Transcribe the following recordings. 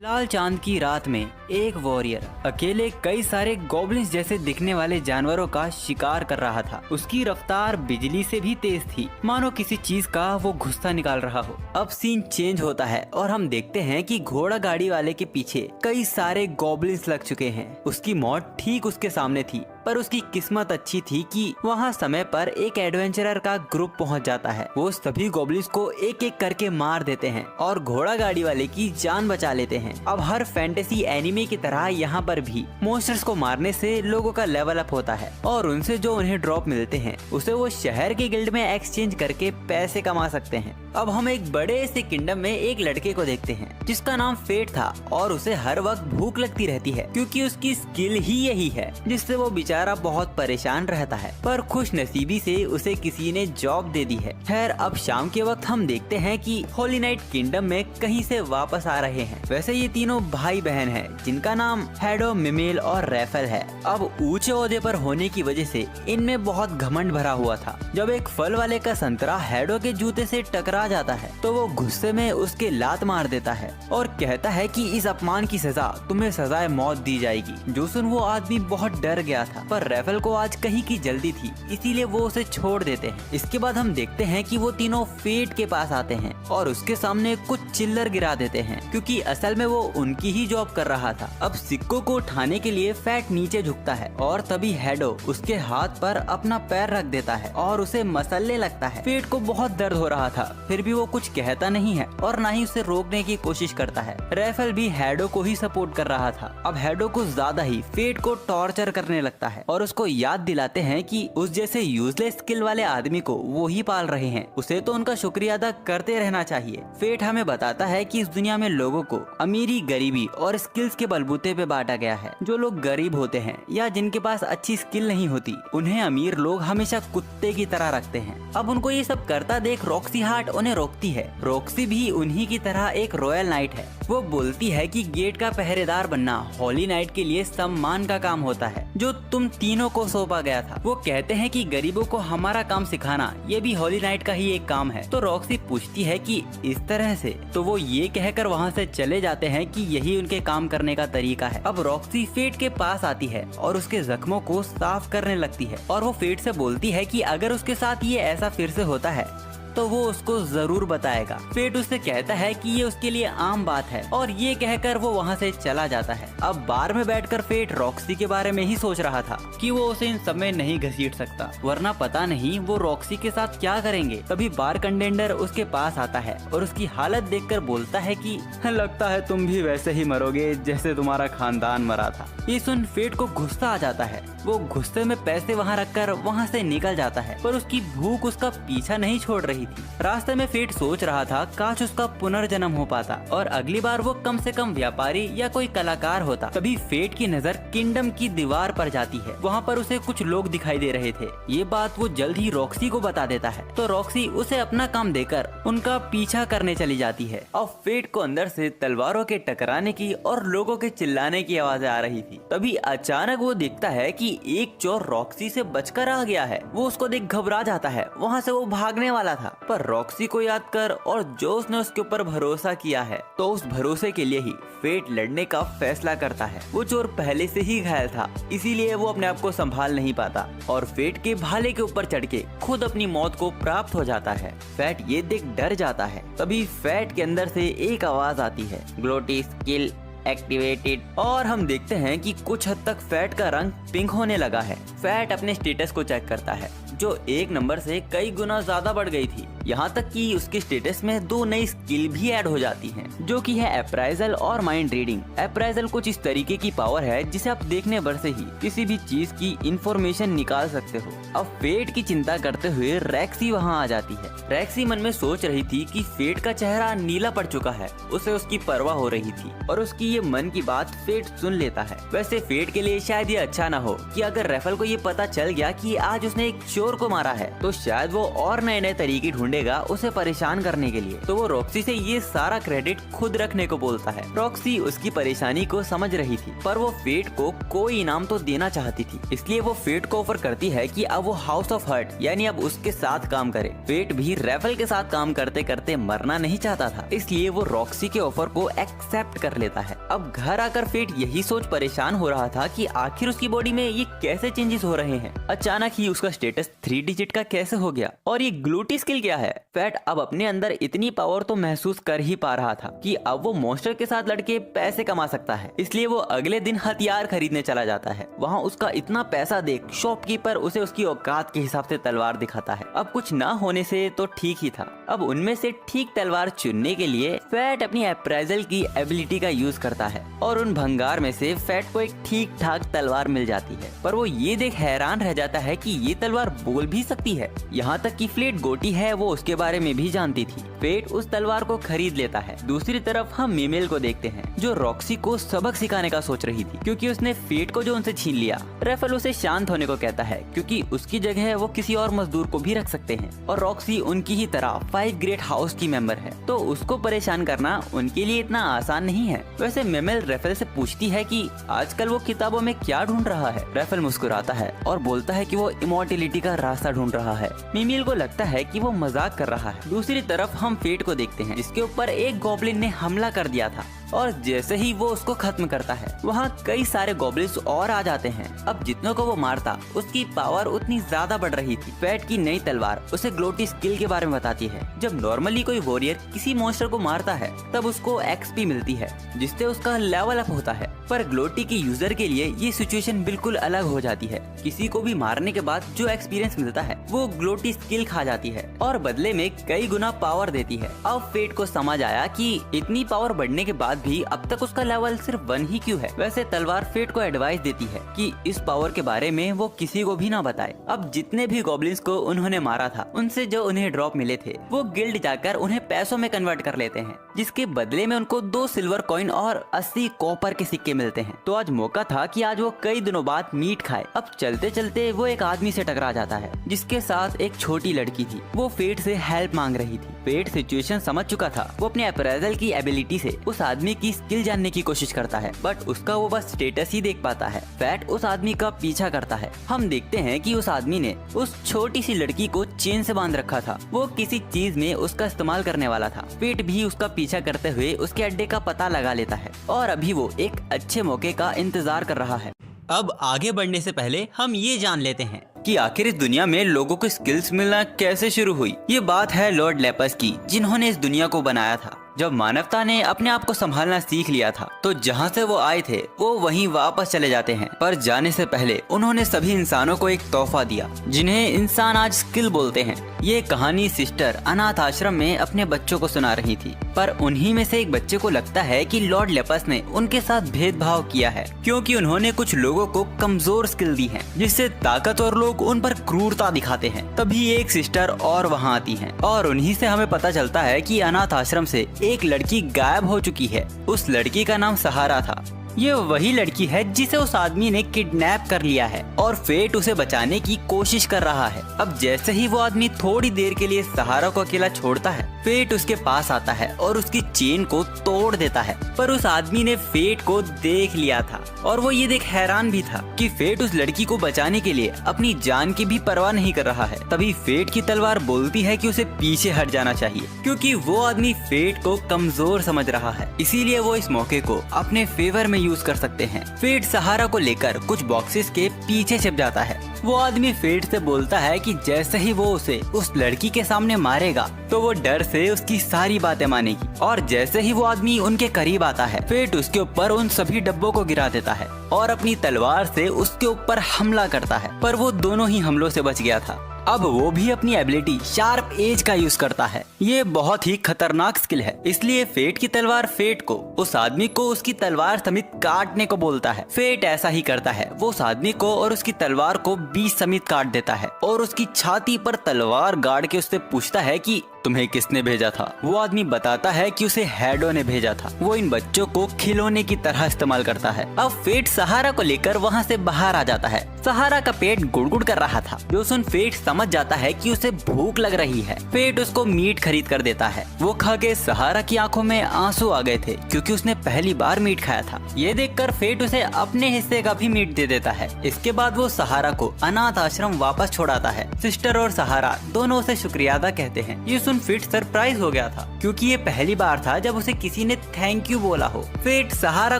लाल चांद की रात में एक वॉरियर अकेले कई सारे गॉब्लिन्स जैसे दिखने वाले जानवरों का शिकार कर रहा था। उसकी रफ्तार बिजली से भी तेज थी, मानो किसी चीज का वो गुस्सा निकाल रहा हो। अब सीन चेंज होता है और हम देखते हैं कि घोड़ा गाड़ी वाले के पीछे कई सारे गॉब्लिन्स लग चुके हैं। उसकी मौत ठीक उसके सामने थी, पर उसकी किस्मत अच्छी थी कि वहाँ समय पर एक एडवेंचरर का ग्रुप पहुँच जाता है। वो सभी गॉब्लिन्स को एक एक करके मार देते हैं और घोड़ा गाड़ी वाले की जान बचा लेते हैं। अब हर फैंटेसी एनिमे की तरह यहाँ पर भी मॉन्स्टर्स को मारने से लोगों का लेवल अप होता है और उनसे जो उन्हें ड्रॉप मिलते हैं उसे वो शहर के गिल्ड में एक्सचेंज करके पैसे कमा सकते हैं। अब हम एक बड़े से किंगडम में एक लड़के को देखते हैं जिसका नाम फेट था और उसे हर वक्त भूख लगती रहती है क्योंकि उसकी स्किल ही यही है जिससे वो बेचारा बहुत परेशान रहता है। पर खुश नसीबी से उसे किसी ने जॉब दे दी है। खैर अब शाम के वक्त हम देखते हैं कि होली नाइट किंगडम में कहीं से वापस आ रहे हैं। वैसे ये तीनों भाई बहन हैं जिनका नाम हैडो, मिमेल और रैफल है। अब ऊंचे ओहदे पर होने की वजह से इनमें बहुत घमंड भरा हुआ था। जब एक फल वाले का संतरा हैडो के जूते से टकरा जाता है तो वो गुस्से में उसके लात मार देता है और कहता है कि इस अपमान की सजा तुम्हें सजाए मौत दी जाएगी। जो सुन वो आदमी बहुत डर गया था, पर रैफल को आज कहीं की जल्दी थी, इसीलिए वो उसे छोड़ देते हैं। इसके बाद हम देखते हैं कि वो तीनों फेट के पास आते हैं और उसके सामने कुछ चिल्लर गिरा देते हैं क्योंकि असल में वो उनकी ही जॉब कर रहा था। अब सिक्कों को उठाने के लिए फेट नीचे झुकता है और तभी हैडो उसके हाथ पर अपना पैर रख देता है और उसे मसलने लगता है। फेट को बहुत दर्द हो रहा था, फिर भी वो कुछ कहता नहीं है और ना ही उसे रोकने की कोशिश करता है। रैफल भी हैडो को ही सपोर्ट कर रहा था। अब हैडो को ज्यादा ही फेट को टॉर्चर करने लगता है और उसको याद दिलाते हैं कि उस जैसे यूजलेस स्किल वाले आदमी को वो ही पाल रहे हैं, उसे तो उनका शुक्रिया अदा करते रहना चाहिए। फेट हमें बताता है कि इस दुनिया में लोगों को अमीरी, गरीबी और स्किल्स के बलबूते पे बांटा गया है। जो लोग गरीब होते हैं या जिनके पास अच्छी स्किल नहीं होती, उन्हें अमीर लोग हमेशा कुत्ते की तरह रखते हैं। अब उनको ये सब करता देख रॉक्सी हार्ट उन्हें रोकती है। रॉक्सी भी उन्हीं की तरह एक रॉयल नाइट है। वो बोलती है कि गेट का पहरेदार बनना होली नाइट के लिए सम्मान का काम होता है जो तुम तीनों को सौंपा गया था। वो कहते हैं कि गरीबों को हमारा काम सिखाना ये भी होली नाइट का ही एक काम है। तो रॉक्सी पूछती है कि इस तरह से, तो वो ये कहकर वहाँ से चले जाते हैं कि यही उनके काम करने का तरीका है। अब रॉक्सी फेट के पास आती है और उसके जख्मों को साफ करने लगती है और वो फेट से बोलती है कि अगर उसके साथ ये ऐसा फिर से होता है तो वो उसको जरूर बताएगा। फेट उससे कहता है कि ये उसके लिए आम बात है और ये कहकर वो वहाँ से चला जाता है। अब बार में बैठकर फेट रॉक्सी के बारे में ही सोच रहा था कि वो उसे इन सब में नहीं घसीट सकता, वरना पता नहीं वो रॉक्सी के साथ क्या करेंगे। तभी बार कंटेंडर उसके पास आता है और उसकी हालत देखकर बोलता है कि लगता है तुम भी वैसे ही मरोगे जैसे तुम्हारा खानदान मरा था। ये सुन फेट को गुस्सा आ जाता है। वो गुस्से में पैसे वहाँ रखकर वहाँ से निकल जाता है, पर उसकी भूख उसका पीछा नहीं छोड़ रही थी। रास्ते में फेट सोच रहा था काश उसका पुनर्जन्म हो पाता और अगली बार वो कम से कम व्यापारी या कोई कलाकार होता। तभी फेट की नजर किंगडम की दीवार पर जाती है। वहाँ पर उसे कुछ लोग दिखाई दे रहे थे। ये बात वो जल्द ही रॉक्सी को बता देता है, तो रॉक्सी उसे अपना काम देकर उनका पीछा करने चली जाती है। अब फेट को अंदर से तलवारों के टकराने की और लोगों के चिल्लाने की आवाजें आ रही थी। तभी अचानक वो देखता है कि एक चोर रॉक्सी से बचकर आ गया है। वो उसको देख घबरा जाता है। वहाँ से वो भागने वाला था, पर रॉक्सी को याद कर और जो उसने उसके ऊपर भरोसा किया है, तो उस भरोसे के लिए ही फेट लड़ने का फैसला करता है। वो चोर पहले से ही घायल था, इसीलिए वो अपने आप को संभाल नहीं पाता और फेट के भाले के ऊपर चढ़ के खुद अपनी मौत को प्राप्त हो जाता है। फेट ये देख डर जाता है। तभी फेट के अंदर से एक आवाज आती है, ग्लोटी स्किल एक्टिवेटेड, और हम देखते हैं कि कुछ हद तक फेट का रंग पिंक होने लगा है। फेट अपने स्टेटस को चेक करता है जो 1 नंबर से कई गुना ज्यादा बढ़ गई थी। यहाँ तक कि उसके स्टेटस में 2 नई स्किल भी ऐड हो जाती हैं, जो कि है अप्राइजल और माइंड रीडिंग। अप्राइजल कुछ इस तरीके की पावर है जिसे आप देखने भर से ही किसी भी चीज की इंफॉर्मेशन निकाल सकते हो। अब फेट की चिंता करते हुए रैक्सी वहाँ आ जाती है। रैक्सी मन में सोच रही थी कि फेट का चेहरा नीला पड़ चुका है, उसे उसकी परवाह हो रही थी और उसकी ये मन की बात फेट सुन लेता है। वैसे फेट के लिए शायद ये अच्छा ना हो कि अगर रैफल को ये पता चल गया कि आज उसने एक चोर को मारा है, तो शायद वो और नए नए तरीके ढूंढेगा मिलेगा उसे परेशान करने के लिए, तो वो रॉक्सी से ये सारा क्रेडिट खुद रखने को बोलता है। रॉक्सी उसकी परेशानी को समझ रही थी, पर वो फेट को कोई इनाम तो देना चाहती थी, इसलिए वो फेट को ऑफर करती है कि अब वो हाउस ऑफ हर्ट यानी अब उसके साथ काम करे। फेट भी रेफल के साथ काम करते करते मरना नहीं चाहता था, इसलिए वो रॉक्सी के ऑफर को एक्सेप्ट कर लेता है। अब घर आकर फेट यही सोच परेशान हो रहा था कि आखिर उसकी बॉडी में ये कैसे चेंजेस हो रहे हैं। अचानक ही उसका स्टेटस 3 डिजिट का कैसे हो गया, और ये ग्लूटी स्किल क्या है। फेट अब अपने अंदर इतनी पावर तो महसूस कर ही पा रहा था कि अब वो मॉन्स्टर के साथ लड़के पैसे कमा सकता है, इसलिए वो अगले दिन हथियार खरीदने चला जाता है। वहाँ उसका इतना पैसा देख शॉपकीपर उसे उसकी औकात के हिसाब से तलवार दिखाता है। अब कुछ ना होने से तो ठीक ही था। अब उनमें से ठीक तलवार चुनने के लिए फेट अपनी अप्रेजल की एबिलिटी का यूज करता है और उन भंगार में से फेट को एक ठीक ठाक तलवार मिल जाती है। पर वो ये देख हैरान रह जाता है कि ये तलवार बोल भी सकती है। यहाँ तक कि फ्लेट गोटी है वो उसके बारे में भी जानती थी। फेट उस तलवार को खरीद लेता है। दूसरी तरफ हम मीमेल को देखते हैं जो रॉक्सी को सबक सिखाने का सोच रही थी, क्योंकि उसने फेट को जो उनसे छीन लिया। रेफल उसे शांत होने को कहता है क्योंकि उसकी जगह वो किसी और मजदूर को भी रख सकते हैं, और रॉक्सी उनकी ही तरह 5 ग्रेट हाउस की मेंबर है, तो उसको परेशान करना उनके लिए इतना आसान नहीं है। वैसे मेमेल रेफल से पूछती है कि आजकल वो किताबों में क्या ढूंढ रहा है। रेफल मुस्कुराता है और बोलता है कि वो इमॉर्टलिटी का रास्ता ढूंढ रहा है। मीमेल को लगता है कि वो मजाक कर रहा है। दूसरी तरफ हम फेट को देखते हैं जिसके ऊपर एक गॉब्लिन ने हमला कर दिया था, और जैसे ही वो उसको खत्म करता है वहाँ कई सारे गॉब्लिन्स और आ जाते हैं। अब जितनों को वो मारता उसकी पावर उतनी ज्यादा बढ़ रही थी। फेट की नई तलवार उसे ग्लोटी स्किल के बारे में बताती है। जब नॉर्मली कोई वॉरियर किसी मॉन्स्टर को मारता है तब उसको एक्सपी मिलती है जिससे उसका लेवल अप होता है, पर ग्लोटी के यूजर के लिए ये सिचुएशन बिल्कुल अलग हो जाती है। किसी को भी मारने के बाद जो एक्सपीरियंस मिलता है वो ग्लोटी स्किल खा जाती है और बदले में कई गुना पावर देती है। अब फेट को समझ आया कि इतनी पावर बढ़ने के बाद भी अब तक उसका लेवल सिर्फ 1 ही क्यों है। वैसे तलवार फेट को एडवाइस देती है कि इस पावर के बारे में वो किसी को भी ना बताए। अब जितने भी गॉब्लिन्स को उन्होंने मारा था उनसे जो उन्हें ड्रॉप मिले थे वो गिल्ड जाकर उन्हें पैसों में कन्वर्ट कर लेते हैं, जिसके बदले में उनको 2 सिल्वर कॉइन और 80 कॉपर के सिक्के मिलते हैं। तो आज मौका था कि आज वो कई दिनों बाद मीट खाए। अब चलते चलते वो एक आदमी से टकरा जाता है जिसके साथ एक छोटी लड़की थी। वो फेट से हेल्प मांग रही थी। फेट सिचुएशन समझ चुका था। वो अपने अप्रेजल की एबिलिटी से उस आदमी की स्किल जानने की कोशिश करता है, बट उसका वो बस स्टेटस ही देख पाता है। फेट उस आदमी का पीछा करता है। हम देखते हैं कि उस आदमी ने उस छोटी सी लड़की को चेन से बांध रखा था। वो किसी चीज में उसका इस्तेमाल करने वाला था। फेट भी उसका पीछा करते हुए उसके अड्डे का पता लगा लेता है और अभी वो एक अच्छे मौके का इंतजार कर रहा है। अब आगे बढ़ने से पहले हम ये जान लेते हैं कि आखिर इस दुनिया में लोगों को स्किल्स मिलना कैसे शुरू हुई। ये बात है लॉर्ड लेपस की, जिन्होंने इस दुनिया को बनाया था। जब मानवता ने अपने आप को संभालना सीख लिया था तो जहाँ से वो आए थे वो वहीं वापस चले जाते हैं, पर जाने से पहले उन्होंने सभी इंसानों को एक तोहफा दिया जिन्हें इंसान आज स्किल बोलते हैं। ये कहानी सिस्टर अनाथ आश्रम में अपने बच्चों को सुना रही थी, पर उन्हीं में से एक बच्चे को लगता है कि लॉर्ड लेपस ने उनके साथ भेदभाव किया है क्योंकि उन्होंने कुछ लोगों को कमजोर स्किल दी है जिससे ताकतवर लोग उन पर क्रूरता दिखाते हैं। तभी एक सिस्टर और वहाँ आती है और उन्हीं से हमें पता चलता है कि अनाथ आश्रम से एक लड़की गायब हो चुकी है। उस लड़की का नाम सहारा था। ये वही लड़की है जिसे उस आदमी ने किडनैप कर लिया है और फेट उसे बचाने की कोशिश कर रहा है। अब जैसे ही वो आदमी थोड़ी देर के लिए सहारा को अकेला छोड़ता है, फेट उसके पास आता है और उसकी चेन को तोड़ देता है। पर उस आदमी ने फेट को देख लिया था और वो ये देख हैरान भी था कि फेट उस लड़की को बचाने के लिए अपनी जान की भी परवाह नहीं कर रहा है। तभी फेट की तलवार बोलती है कि उसे पीछे हट जाना चाहिए क्योंकि वो आदमी फेट को कमजोर समझ रहा है, इसीलिए वो इस मौके को अपने फेवर में यूज कर सकते हैं। फेट सहारा को लेकर कुछ बॉक्सेस के पीछे छिप जाता है। वो आदमी फेट से बोलता है कि जैसे ही वो उसे उस लड़की के सामने मारेगा तो वो डर से उसकी सारी बातें मानेगी, और जैसे ही वो आदमी उनके करीब आता है फेट उसके ऊपर उन सभी डब्बों को गिरा देता है और अपनी तलवार से उसके ऊपर हमला करता है, पर वो दोनों ही हमलों से बच गया था। अब वो भी अपनी एबिलिटी शार्प एज का यूज करता है। ये बहुत ही खतरनाक स्किल है, इसलिए फेट की तलवार फेट को उस आदमी को उसकी तलवार समेत काटने को बोलता है। फेट ऐसा ही करता है। वो उस आदमी को और उसकी तलवार को बीच समेत काट देता है और उसकी छाती पर तलवार गाड़ के उससे पूछता है कि तुम्हें किसने भेजा था? वो आदमी बताता है कि उसे हैडो ने भेजा था। वो इन बच्चों को खिलौने की तरह इस्तेमाल करता है। अब फेट सहारा को लेकर वहाँ से बाहर आ जाता है। सहारा का पेट गुड़गुड़ कर रहा था, जो सुन फेट समझ जाता है कि उसे भूख लग रही है। फेट उसको मीट खरीद कर देता है। वो खा के सहारा की आंखों में आंसू आ गए थे, क्योंकि उसने पहली बार मीट खाया था। ये देखकर फेट उसे अपने हिस्से का भी मीट दे देता है। इसके बाद वो सहारा को अनाथ आश्रम वापस छोड़ाता है। सिस्टर और सहारा दोनों उसे शुक्रिया अदा कहते हैं। ये सुन फेट सरप्राइज हो गया था, क्योंकि ये पहली बार था जब उसे किसी ने थैंक यू बोला हो। फेट सहारा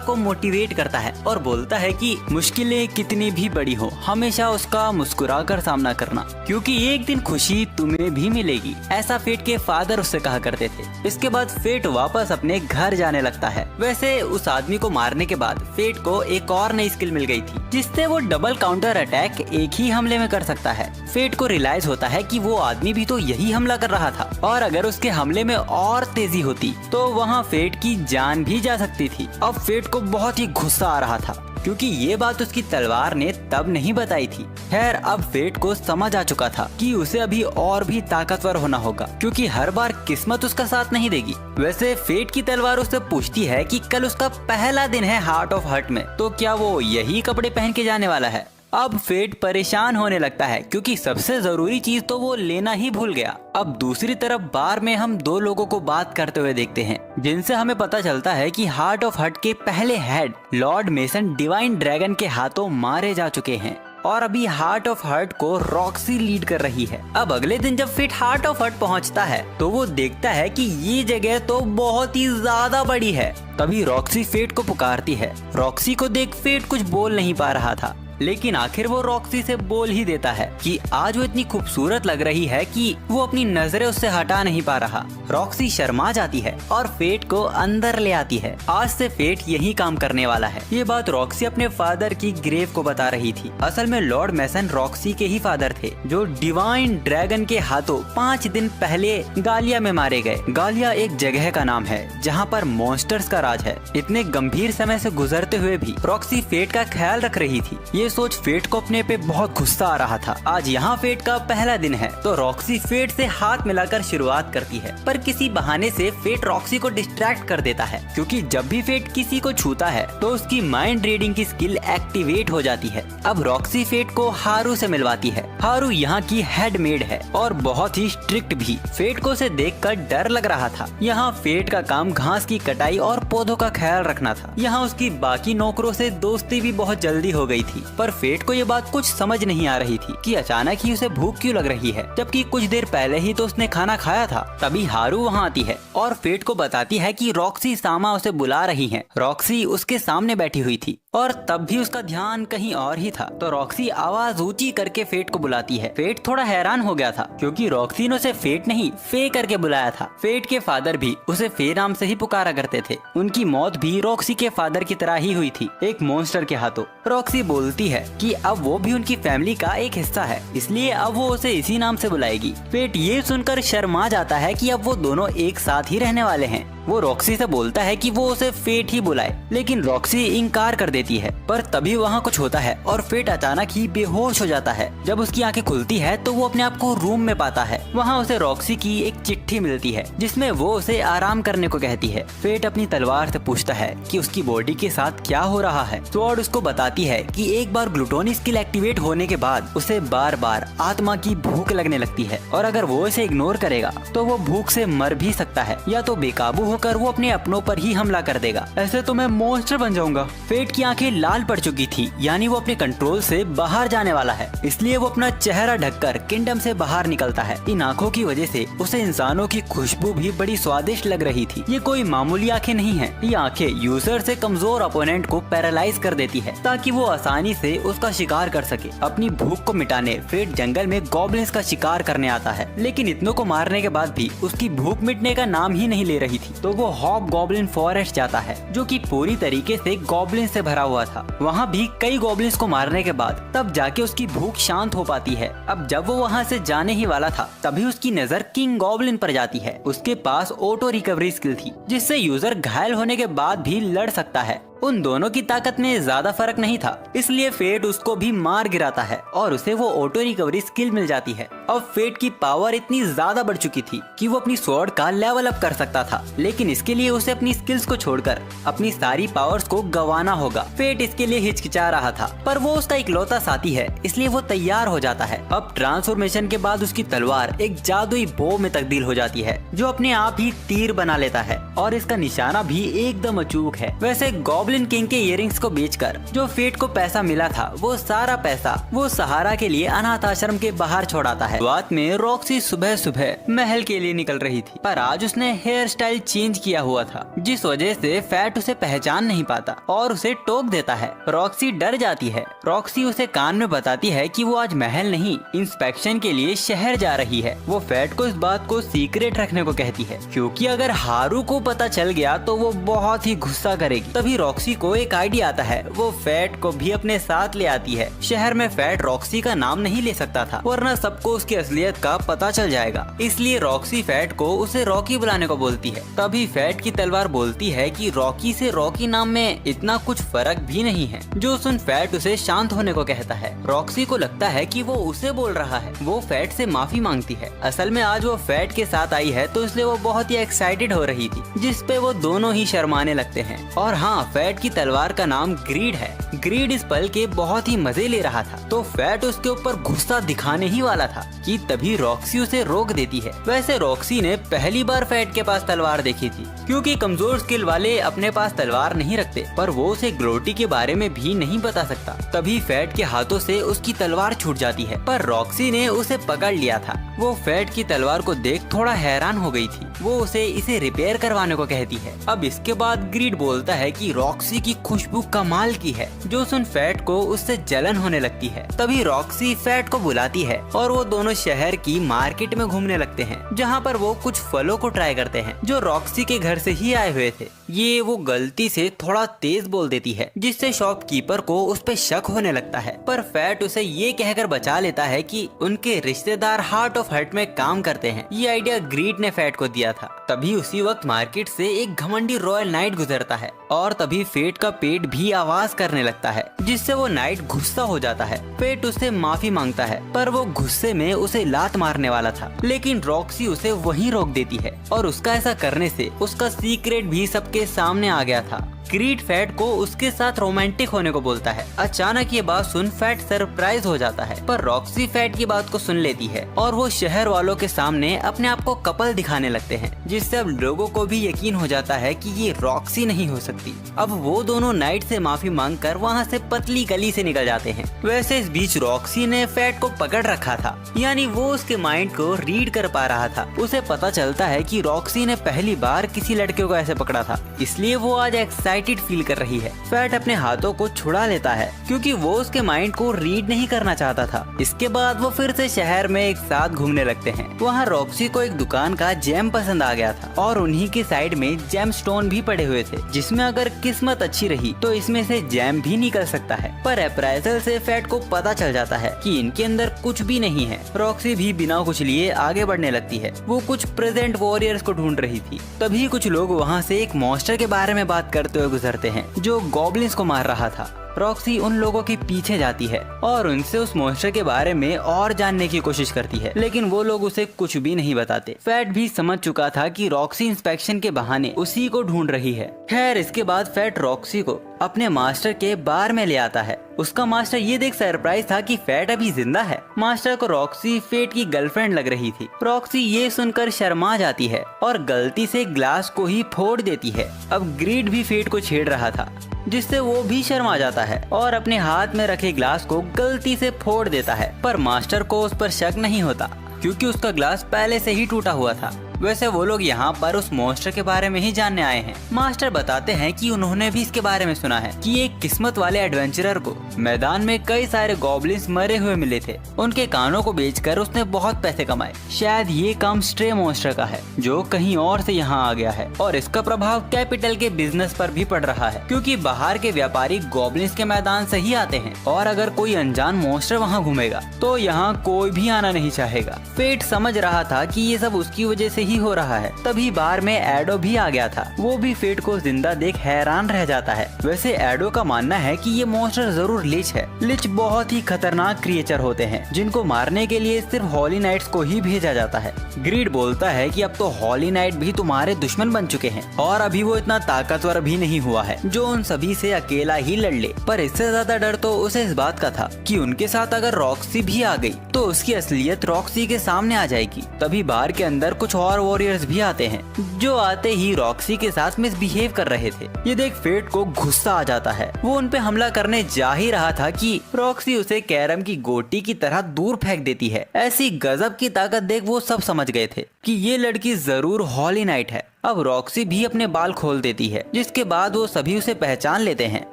को मोटिवेट करता है और बोलता है कि मुश्किलें कितनी भी बड़ी हो, हमेशा उसका मुस्कुरा कर सामना करना, क्योंकि एक दिन खुशी तुम्हें भी मिलेगी। ऐसा फेट के फादर उससे कहा करते थे। इसके बाद फेट वापस अपने घर जाने लगता है। वैसे उस आदमी को मारने के बाद फेट को एक और नई स्किल मिल गई थी, जिससे वो डबल काउंटर अटैक एक ही हमले में कर सकता है। फेट को रियलाइज होता है कि वो आदमी भी तो यही हमला कर रहा था, और अगर उसके हमले में और तेजी होती तो वहाँ फेट की जान भी जा सकती थी। अब फेट को बहुत ही गुस्सा आ रहा था, क्योंकि ये बात उसकी तलवार ने तब नहीं बताई थी। खैर, अब फेट को समझ आ चुका था कि उसे अभी और भी ताकतवर होना होगा, क्योंकि हर बार किस्मत उसका साथ नहीं देगी। वैसे फेट की तलवार उससे पूछती है कि कल उसका पहला दिन है हार्ट ऑफ हर्ट में, तो क्या वो यही कपड़े पहन के जाने वाला है? अब फेट परेशान होने लगता है, क्योंकि सबसे जरूरी चीज तो वो लेना ही भूल गया। अब दूसरी तरफ बार में हम दो लोगों को बात करते हुए देखते हैं, जिनसे हमें पता चलता है कि हार्ट ऑफ हर्ट के पहले head Lord mason divine dragon के हाथों मारे जा चुके हैं, और अभी हार्ट ऑफ हर्ट को रॉक्सी लीड कर रही है। अब अगले दिन जब फेट हार्ट ऑफ हर्ट पहुंचता है, तो वो देखता है कि ये जगह तो बहुत ही ज्यादा बड़ी है। तभी रॉक्सी फेट को पुकारती है। रॉक्सी को देख फेट कुछ बोल नहीं पा रहा था, लेकिन आखिर वो रॉक्सी से बोल ही देता है कि आज वो इतनी खूबसूरत लग रही है कि वो अपनी नजरें उससे हटा नहीं पा रहा। रॉक्सी शर्मा जाती है और फेट को अंदर ले आती है। आज से फेट यही काम करने वाला है। ये बात रॉक्सी अपने फादर की ग्रेव को बता रही थी। असल में लॉर्ड मेसन रॉक्सी के ही फादर थे, जो डिवाइन ड्रैगन के हाथों 5 दिन पहले गालिया में मारे गए। गालिया एक जगह का नाम है जहाँ पर मॉन्स्टर्स का राज है। इतने गंभीर समय से गुजरते हुए भी रॉक्सी फेट का ख्याल रख रही थी। ये सोच फेट को अपने पे बहुत गुस्सा आ रहा था। आज यहाँ फेट का पहला दिन है, तो रॉक्सी फेट से हाथ मिलाकर शुरुआत करती है, पर किसी बहाने से फेट रॉक्सी को डिस्ट्रैक्ट कर देता है, क्योंकि जब भी फेट किसी को छूता है तो उसकी माइंड रीडिंग की स्किल एक्टिवेट हो जाती है। अब रॉक्सी फेट को हारू से मिलवाती है। हारू यहाँ की हेड मेड है और बहुत ही स्ट्रिक्ट भी। फेट को उसे देखकर डर लग रहा था। यहाँ फेट का काम घास की कटाई और पौधों का ख्याल रखना था। यहाँ उसकी बाकी नौकरों से दोस्ती भी बहुत जल्दी हो गई थी, पर फेट को ये बात कुछ समझ नहीं आ रही थी कि अचानक ही उसे भूख क्यों लग रही है, जबकि कुछ देर पहले ही तो उसने खाना खाया था। तभी हारू वहाँ आती है और फेट को बताती है कि रॉक्सी सामा उसे बुला रही है। रॉक्सी उसके सामने बैठी हुई थी और तब भी उसका ध्यान कहीं और ही था, तो रॉक्सी आवाज ऊंची करके फेट को बुलाती है। फेट थोड़ा हैरान हो गया था, क्योंकि रॉक्सी ने उसे फेट नहीं फे करके बुलाया था। फेट के फादर भी उसे फे नाम से ही पुकारा करते थे। उनकी मौत भी रॉक्सी के फादर की तरह ही हुई थी, एक मॉन्स्टर के हाथों। रॉक्सी बोलती है कि अब वो भी उनकी फैमिली का एक हिस्सा है, इसलिए अब वो उसे इसी नाम से बुलाएगी। फेट ये सुनकर शर्मा जाता है कि अब वो दोनों एक साथ ही रहने वाले हैं। वो रॉक्सी से बोलता है कि वो उसे फेट ही बुलाए, लेकिन रॉक्सी इनकार कर देती है। पर तभी वहाँ कुछ होता है और फेट अचानक ही बेहोश हो जाता है। जब उसकी आंखें खुलती है तो वो अपने आप को रूम में पाता है। वहाँ उसे रॉक्सी की एक चिट्ठी मिलती है, जिसमें वो उसे आराम करने को कहती है। फेट अपनी तलवार से पूछता है कि उसकी बॉडी के साथ क्या हो रहा है। स्वॉर्ड उसको बताती है कि एक बार ग्लूटोनी स्किल एक्टिवेट होने के बाद उसे बार बार आत्मा की भूख लगने लगती है, और अगर वो इसे इग्नोर करेगा तो वो भूख से मर भी सकता है, या तो बेकाबू होकर वो अपने अपनों पर ही हमला कर देगा। ऐसे तो मैं मॉन्स्टर बन जाऊंगा। फेट की आंखें लाल पड़ चुकी थी, यानी वो अपने कंट्रोल से बाहर जाने वाला है। इसलिए वो अपना चेहरा ढककर किंगडम से बाहर निकलता है। इन आंखों की वजह से उसे इंसानों की खुशबू भी बड़ी स्वादिष्ट लग रही थी। ये कोई मामूली आंखें नहीं है। ये आंखें यूजर से कमजोर अपोनेंट को पैरालाइज कर देती है, ताकि वो आसानी से उसका शिकार कर सके। अपनी भूख को मिटाने फेट जंगल में गॉब्लिन्स का शिकार करने आता है, लेकिन इतनों को मारने के बाद भी उसकी भूख मिटने का नाम ही नहीं ले रही थी। तो वो हॉब गॉब्लिन फॉरेस्ट जाता है, जो कि पूरी तरीके से गॉब्लिन से भरा हुआ था। वहाँ भी कई गॉब्लिन्स को मारने के बाद तब जाके उसकी भूख शांत हो पाती है। अब जब वो वहाँ से जाने ही वाला था, तभी उसकी नजर किंग गॉब्लिन पर जाती है। उसके पास ऑटो रिकवरी स्किल थी, जिससे यूजर घायल होने के बाद भी लड़ सकता है। उन दोनों की ताकत में ज्यादा फर्क नहीं था, इसलिए फेट उसको भी मार गिराता है और उसे वो ऑटो रिकवरी स्किल मिल जाती है। अब फेट की पावर इतनी ज्यादा बढ़ चुकी थी कि वो अपनी स्वॉर्ड का लेवल अप कर सकता था, लेकिन इसके लिए उसे अपनी स्किल्स को छोड़कर अपनी सारी पावर्स को गंवाना होगा। फेट इसके लिए हिचकिचा रहा था, पर वो उसका इकलौता साथी है, इसलिए वो तैयार हो जाता है। अब ट्रांसफॉर्मेशन के बाद उसकी तलवार एक जादुई बो में तब्दील हो जाती है, जो अपने आप ही तीर बना लेता है और इसका निशाना भी एकदम अचूक है। वैसे गॉब्लिन किंग के इयररिंग्स को बेचकर जो फेट को पैसा मिला था, वो सारा पैसा वो सहारा के लिए अनाथ आश्रम के बाहर छोड़ाता है। रात में रॉक्सी सुबह सुबह महल के लिए निकल रही थी, पर आज उसने हेयर स्टाइल चेंज किया हुआ था, जिस वजह से फैट उसे पहचान नहीं पाता और उसे टोक देता है। रॉक्सी डर जाती है। रॉक्सी उसे कान में बताती है कि वो आज महल नहीं, इंस्पेक्शन के लिए शहर जा रही है। वो फैट को इस बात को सीक्रेट रखने को कहती है, क्योंकि अगर हारू को पता चल गया तो वो बहुत ही गुस्सा करेगी। तभी रॉक्सी को एक आइडिया आता है, वो फैट को भी अपने साथ ले आती है। शहर में फैट रॉक्सी का नाम नहीं ले सकता था, वरना सबको उसकी असलियत का पता चल जाएगा। इसलिए रॉक्सी फैट को उसे रॉकी बुलाने को बोलती है। तभी फैट की तलवार बोलती है कि रॉकी से रॉकी नाम में इतना कुछ फर्क भी नहीं है। जो सुन फैट उसे शांत होने को कहता है। रॉक्सी को लगता है कि वो उसे बोल रहा है। वो फैट से माफी मांगती है। असल में आज वो फैट के साथ आई है, तो इसलिए वो बहुत ही एक्साइटेड हो रही थी, जिस पे वो दोनों ही शर्माने लगते हैं। और हाँ, फैट की तलवार का नाम ग्रीड है। ग्रीड इस पल के बहुत ही मजे ले रहा था, तो फैट उसके ऊपर गुस्सा दिखाने ही वाला था कि तभी रॉक्सी उसे रोक देती है। वैसे रॉक्सी ने पहली बार फैट के पास तलवार देखी थी, क्योंकि कमजोर स्किल वाले अपने पास तलवार नहीं रखते, पर वो उसे ग्लोटी के बारे में भी नहीं बता सकता। तभी फैट के हाथों से उसकी तलवार छूट जाती है, पर रॉक्सी ने उसे पकड़ लिया था। वो फैट की तलवार को देख थोड़ा हैरान हो गई थी। वो उसे इसे रिपेयर करवाने को कहती है। अब इसके बाद ग्रीड बोलता है कि रॉक्सी की खुशबू कमाल की है, जो सुन फैट को उससे जलन होने लगती है। तभी रॉक्सी फैट को बुलाती है और वो दोनों शहर की मार्केट में घूमने लगते हैं, जहाँ पर वो कुछ फलों को ट्राई करते हैं जो रॉक्सी के घर से ही आए हुए थे। ये वो गलती से थोड़ा तेज बोल देती है, जिससे शॉपकीपर को उस पे शक होने लगता है, पर फैट उसे ये कहकर बचा लेता है कि उनके रिश्तेदार हार्ट ऑफ हर्ट में काम करते हैं। ये आइडिया ग्रीड ने फैट को दिया था। तभी उसी वक्त मार्केट से एक घमंडी रॉयल नाइट गुजरता है और तभी फेट का पेट भी आवाज करने लगता है, जिससे वो नाइट गुस्सा हो जाता है। फेट उससे माफी मांगता है, पर वो गुस्से में उसे लात मारने वाला था, लेकिन रॉक्सी उसे वहीं रोक देती है और उसका ऐसा करने से उसका सीक्रेट भी सबके सामने आ गया था। ग्रीड फैट को उसके साथ रोमांटिक होने को बोलता है। अचानक ये बात सुन फैट सरप्राइज हो जाता है, पर रॉक्सी फैट की बात को सुन लेती है और वो शहर वालों के सामने अपने आप को कपल दिखाने लगते हैं, जिससे अब लोगों को भी यकीन हो जाता है कि ये रॉक्सी नहीं हो सकती। अब वो दोनों नाइट से माफी मांगकर वहाँ से पतली गली से निकल जाते हैं। वैसे इस बीच रॉक्सी ने फैट को पकड़ रखा था, यानी वो उसके माइंड को रीड कर पा रहा था। उसे पता चलता है कि रॉक्सी ने पहली बार किसी लड़के को ऐसे पकड़ा था, इसलिए वो आज एक्साइटेड फील कर रही है। फैट अपने हाथों को छुड़ा लेता है, क्योंकि वो उसके माइंड को रीड नहीं करना चाहता था। इसके बाद वो फिर से शहर में एक साथ घूमने लगते हैं। वहाँ रॉक्सी को एक दुकान का जैम पसंद आ गया था और उन्हीं के साइड में जैम स्टोन भी पड़े हुए थे, जिसमें अगर किस्मत अच्छी रही तो इसमें से जैम भी निकल सकता है। पर अप्राइजल से फैट को पता चल जाता है कि इनके अंदर कुछ भी नहीं है। रॉक्सी भी बिना कुछ लिए आगे बढ़ने लगती है। वो कुछ प्रेजेंट वॉरियर्स को ढूंढ रही थी। तभी कुछ लोग वहाँ से एक मॉन्स्टर के बारे में बात करते हुए गुजरते हैं, जो गॉब्लिन्स को मार रहा था। रॉक्सी उन लोगों के पीछे जाती है और उनसे उस मॉन्स्टर के बारे में और जानने की कोशिश करती है, लेकिन वो लोग उसे कुछ भी नहीं बताते। फैट भी समझ चुका था कि रॉक्सी इंस्पेक्शन के बहाने उसी को ढूंढ रही है। खैर, इसके बाद फैट रॉक्सी को अपने मास्टर के बार में ले आता है। उसका मास्टर ये देख सरप्राइज था कि फैट अभी जिंदा है। मास्टर को रॉक्सी फेट की गर्लफ्रेंड लग रही थी। रॉक्सी ये सुनकर शर्मा जाती है और गलती से ग्लास को ही फोड़ देती है। अब ग्रीड भी फेट को छेड़ रहा था, जिससे वो भी शर्मा जाता है और अपने हाथ में रखे ग्लास को गलती से फोड़ देता है। पर मास्टर को उस पर शक नहीं होता, क्योंकि उसका ग्लास पहले से ही टूटा हुआ था। वैसे वो लोग यहाँ पर उस मॉन्स्टर के बारे में ही जानने आए हैं। मास्टर बताते हैं कि उन्होंने भी इसके बारे में सुना है कि एक किस्मत वाले एडवेंचरर को मैदान में कई सारे गॉब्लिन्स मरे हुए मिले थे। उनके कानों को बेचकर उसने बहुत पैसे कमाए। शायद ये काम स्ट्रे मॉन्स्टर का है, जो कहीं और से यहाँ आ गया है, और इसका प्रभाव कैपिटल के बिजनेस पर भी पड़ रहा है, क्योंकि बाहर के व्यापारी गॉब्लिन्स के मैदान से ही आते हैं, और अगर कोई अनजान मॉन्स्टर वहाँ घूमेगा तो यहाँ कोई भी आना नहीं चाहेगा। फेट समझ रहा था कि ये सब उसकी वजह से ही हो रहा है। तभी बार में एडो भी आ गया था। वो भी फेट को जिंदा देख हैरान रह जाता है। वैसे एडो का मानना है कि ये मॉन्स्टर जरूर लिच है। लिच बहुत ही खतरनाक क्रिएचर होते हैं जिनको मारने के लिए सिर्फ हॉली नाइट्स को ही भेजा जाता है। ग्रीड बोलता है कि अब तो हॉली नाइट भी तुम्हारे दुश्मन बन चुके हैं और अभी वो इतना ताकतवर भी नहीं हुआ है जो उन सभी से अकेला ही लड़ ले। पर इससे ज्यादा डर तो उसे इस बात का था कि उनके साथ अगर रॉक्सी भी आ गई तो उसकी असलियत रॉक्सी के सामने आ जाएगी। तभी बार के अंदर कुछ और वॉरियर्स भी आते हैं जो आते ही रॉक्सी के साथ मिसबिहेव कर रहे थे। ये देख फेट को गुस्सा आ जाता है। वो उन पे हमला करने जा ही रहा था कि रॉक्सी उसे कैरम की गोटी की तरह दूर फेंक देती है। ऐसी गजब की ताकत देख वो सब समझ गए थे कि ये लड़की जरूर हॉली नाइट है। अब रॉक्सी भी अपने बाल खोल देती है जिसके बाद वो सभी उसे पहचान लेते हैं।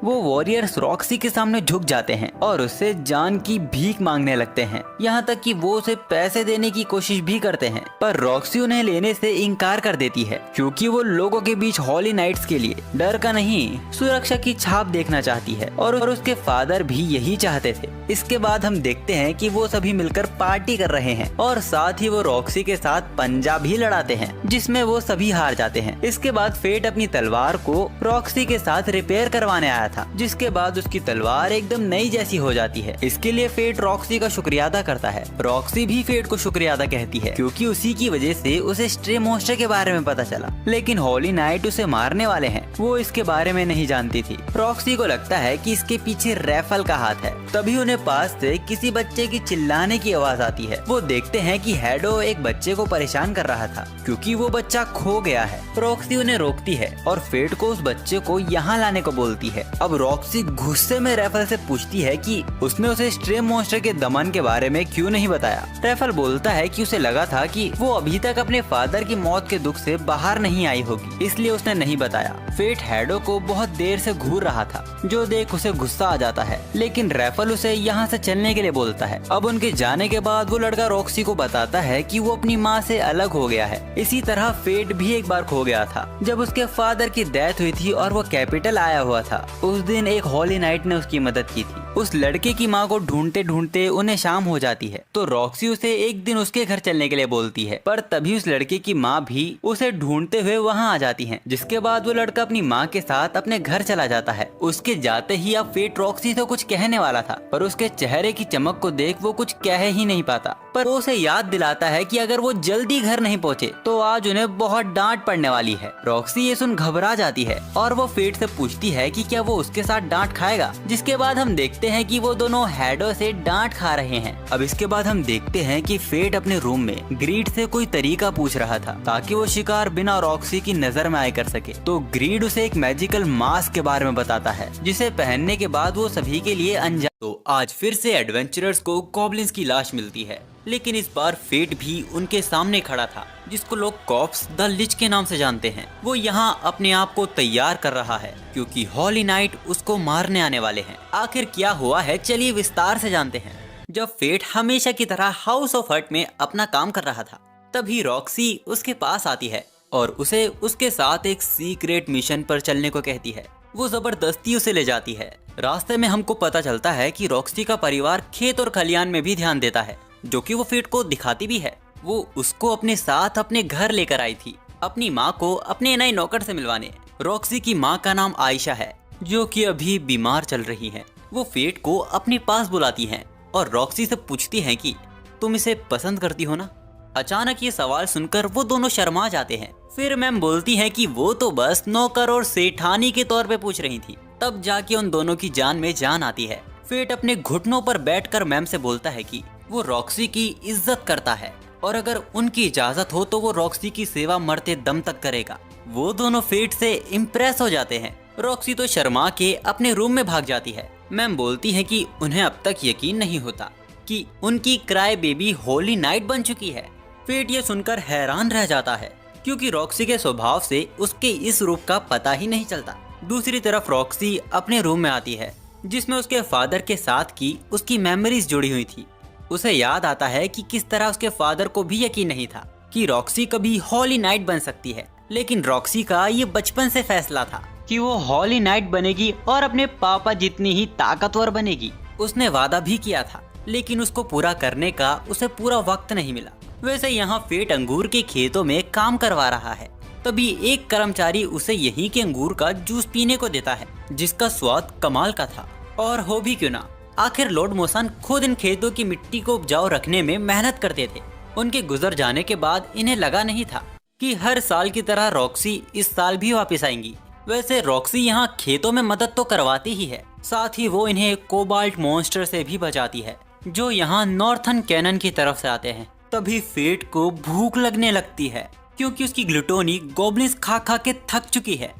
वो वॉरियर्स रॉक्सी के सामने झुक जाते हैं और उससे जान की भीख मांगने लगते हैं। यहाँ तक कि वो उसे पैसे देने की कोशिश भी करते हैं पर रॉक्सी उन्हें लेने से इनकार कर देती है क्योंकि वो लोगों के बीच हॉली नाइट्स के लिए डर का नहीं सुरक्षा की छाप देखना चाहती है और उसके फादर भी यही चाहते थे। इसके बाद हम देखते हैं कि वो सभी मिलकर पार्टी कर रहे हैं और साथ ही वो रॉक्सी के साथ पंजा भी लड़ाते हैं जिसमें वो सभी हार जाते हैं। इसके बाद फेट अपनी तलवार को रॉक्सी के साथ रिपेयर करवाने आया था जिसके बाद उसकी तलवार एकदम नई जैसी हो जाती है। इसके लिए फेट रॉक्सी का शुक्रिया अदा करता है। रॉक्सी भी फेट को शुक्रिया अदा कहती है क्योंकि उसी की वजह से उसे स्ट्रे मॉन्स्टर के बारे में पता चला। लेकिन हॉली नाइट उसे मारने वाले हैं वो इसके बारे में नहीं जानती थी। रॉक्सी को लगता है कि इसके पीछे रैफल का हाथ है। तभी उन्हें पास से किसी बच्चे की चिल्लाने की आवाज आती है। वो देखते हैं कि हेडो एक बच्चे को परेशान कर रहा था क्योंकि वो बच्चा खो गया है। रॉक्सी उन्हें रोकती है और फेट को उस बच्चे को यहाँ लाने को बोलती है। अब रॉक्सी गुस्से में रैफल से पूछती है कि उसने उसे स्ट्रे मॉन्स्टर के दमन के बारे में क्यों नहीं बताया। रैफल बोलता है कि उसे लगा था कि वो अभी तक अपने फादर की मौत के दुख से बाहर नहीं आई होगी इसलिए उसने नहीं बताया। फेट हेडो को बहुत देर से घूर रहा था जो देख उसे गुस्सा आ जाता है लेकिन रैफल उसे यहाँ से चलने के लिए बोलता है। अब उनके जाने के बाद वो लड़का रॉक्सी को बताता है कि वो अपनी माँ से अलग हो गया है। इसी तरह फेट भी एक बार खो गया था जब उसके फादर की डेथ हुई थी और वो कैपिटल आया हुआ था। उस दिन एक हॉली नाइट ने उसकी मदद की थी। उस लड़के की माँ को ढूंढते ढूंढते उन्हें शाम हो जाती है तो रॉक्सी उसे एक दिन उसके घर चलने के लिए बोलती है पर तभी उस लड़के की माँ भी उसे ढूंढते हुए वहाँ आ जाती है। जिसके बाद वो लड़का अपनी माँ के साथ अपने घर चला जाता है। उसके जाते ही अब फेट रॉक्सी से कुछ कहने वाला था पर उसके चेहरे की चमक को देख वो कुछ कह ही नहीं पाता। पर वो उसे याद दिलाता है कि अगर वो जल्दी घर नहीं पहुँचे तो आज उन्हें बहुत डांट पड़ने वाली है। रॉक्सी ये सुन घबरा जाती है और वो फेट से पूछती है कि क्या वो उसके साथ डांट खाएगा। जिसके बाद हम देखते हैं कि वो दोनों हेडो से डांट खा रहे हैं। अब इसके बाद हम देखते हैं कि फेट अपने रूम में ग्रीड से कोई तरीका पूछ रहा था ताकि वो शिकार बिना रॉक्सी की नजर में आए कर सके। तो ग्रीड उसे एक मैजिकल मास्क के बारे में बताता है जिसे पहनने के बाद वो सभी के लिए अनजान। तो आज फिर से एडवेंचरर्स को गॉब्लिन्स की लाश मिलती है लेकिन इस बार फेट भी उनके सामने खड़ा था जिसको लोग कॉप्स द लिच के नाम से जानते हैं। वो यहाँ अपने आप को तैयार कर रहा है क्योंकि हॉली नाइट उसको मारने आने वाले हैं। आखिर क्या हुआ है चलिए विस्तार से जानते हैं। जब फेट हमेशा की तरह हाउस ऑफ हर्ट में अपना काम कर रहा था तभी रॉक्सी उसके पास आती है और उसे उसके साथ एक सीक्रेट मिशन पर चलने को कहती है। वो जबरदस्ती उसे ले जाती है। रास्ते में हमको पता चलता है कि रॉक्सी का परिवार खेत और खलियान में भी ध्यान देता है जो कि वो फेट को दिखाती भी है। वो उसको अपने साथ अपने घर लेकर आई थी अपनी माँ को अपने नए नौकर से मिलवाने। रॉक्सी की माँ का नाम आयशा है जो कि अभी बीमार चल रही है। वो फेट को अपने पास बुलाती हैं और रॉक्सी से पूछती हैं कि तुम इसे पसंद करती हो ना। अचानक ये सवाल सुनकर वो दोनों शर्मा जाते हैं। फिर मैम बोलती हैं कि वो तो बस नौकर और सेठानी के तौर पे पूछ रही थी। तब जाके उन दोनों की जान में जान आती है। फेट अपने घुटनों पर बैठकर मैम से बोलता है कि वो रॉक्सी की इज्जत करता है और अगर उनकी इजाजत हो तो वो रॉक्सी की सेवा मरते दम तक करेगा। वो दोनों फेट से इम्प्रेस हो जाते हैं। रॉक्सी तो शर्मा के अपने रूम में भाग जाती है। मैम बोलती है कि उन्हें अब तक यकीन नहीं होता कि उनकी क्राई बेबी हॉली नाइट बन चुकी है। फेट ये सुनकर हैरान रह जाता है क्योंकि रॉक्सी के स्वभाव से उसके इस रूप का पता ही नहीं चलता। दूसरी तरफ रॉक्सी अपने रूम में आती है जिसमें उसके फादर के साथ की उसकी मेमोरीज जुड़ी हुई थी। उसे याद आता है कि किस तरह उसके फादर को भी यकीन नहीं था कि रॉक्सी कभी हॉली नाइट बन सकती है, लेकिन रॉक्सी का ये बचपन से फैसला था कि वो हॉली नाइट बनेगी और अपने पापा जितनी ही ताकतवर बनेगी। उसने वादा भी किया था लेकिन उसको पूरा करने का उसे पूरा वक्त नहीं मिला। वैसे यहाँ फेट अंगूर के खेतों में काम करवा रहा है। तभी एक कर्मचारी उसे यहीं के अंगूर का जूस पीने को देता है, जिसका स्वाद कमाल का था। और हो भी क्यों ना, आखिर लॉर्ड मोसन खुद इन खेतों की मिट्टी को उपजाऊ रखने में मेहनत करते थे। उनके गुजर जाने के बाद इन्हें लगा नहीं था कि हर साल की तरह रॉक्सी इस साल भी वापस आएंगी। वैसे रॉक्सी यहाँ खेतों में मदद तो करवाती ही है, साथ ही वो इन्हें कोबाल्ट मॉन्स्टर से भी बचाती है, जो यहाँ नॉर्थन कैनन की तरफ से आते हैं। तभी फेट को भूख लगने लगती है, क्योंकि उसकी ग्लूटोनी गॉब्लिन्स खा खा के थक चुकी है।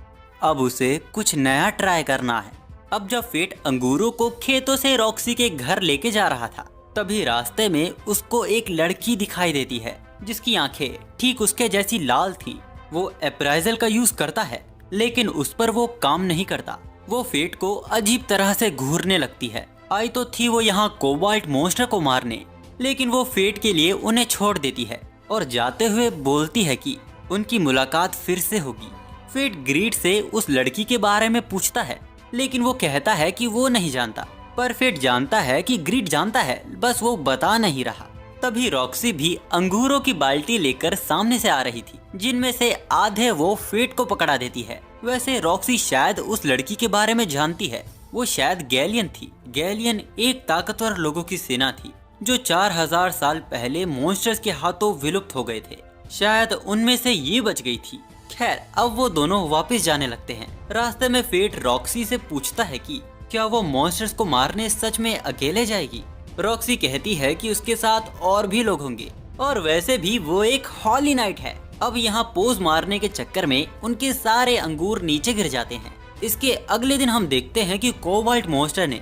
अब उसे कुछ नया ट्राई करना है। अब जब फेट अंगूरों को खेतों से रॉक्सी के घर लेके जा रहा था, तभी रास्ते में उसको एक लड़की दिखाई देती है, जिसकी आंखें ठीक उसके जैसी लाल थीं। वो अप्राइजल का यूज करता है, लेकिन उस पर वो काम नहीं करता। वो फेट को अजीब तरह से घूरने लगती है। आई तो थी वो यहाँ कोबाल्ट मॉन्स्टर को मारने, लेकिन वो फेट के लिए उन्हें छोड़ देती है और जाते हुए बोलती है कि उनकी मुलाकात फिर से होगी। फेट ग्रीड से उस लड़की के बारे में पूछता है, लेकिन वो कहता है कि वो नहीं जानता। पर फेट जानता है कि ग्रीड जानता है, बस वो बता नहीं रहा। तभी रॉक्सी भी अंगूरों की बाल्टी लेकर सामने से आ रही थी, जिनमें से आधे वो फेट को पकड़ा देती है। वैसे रॉक्सी शायद उस लड़की के बारे में जानती है। वो शायद गैलियन थी। गैलियन एक ताकतवर लोगों की सेना थी, जो 4000 साल पहले मॉन्स्टर्स के हाथों विलुप्त हो गए थे। शायद उनमें से ये बच गई थी। खैर, अब वो दोनों वापस जाने लगते हैं। रास्ते में फेट रॉक्सी से पूछता है कि क्या वो मॉन्स्टर्स को मारने सच में अकेले जाएगी। रॉक्सी कहती है कि उसके साथ और भी लोग होंगे, और वैसे भी वो एक हॉली नाइट है। अब यहाँ पोज मारने के चक्कर में उनके सारे अंगूर नीचे गिर जाते हैं। इसके अगले दिन हम देखते हैं कि कोबाल्ट मॉन्स्टर ने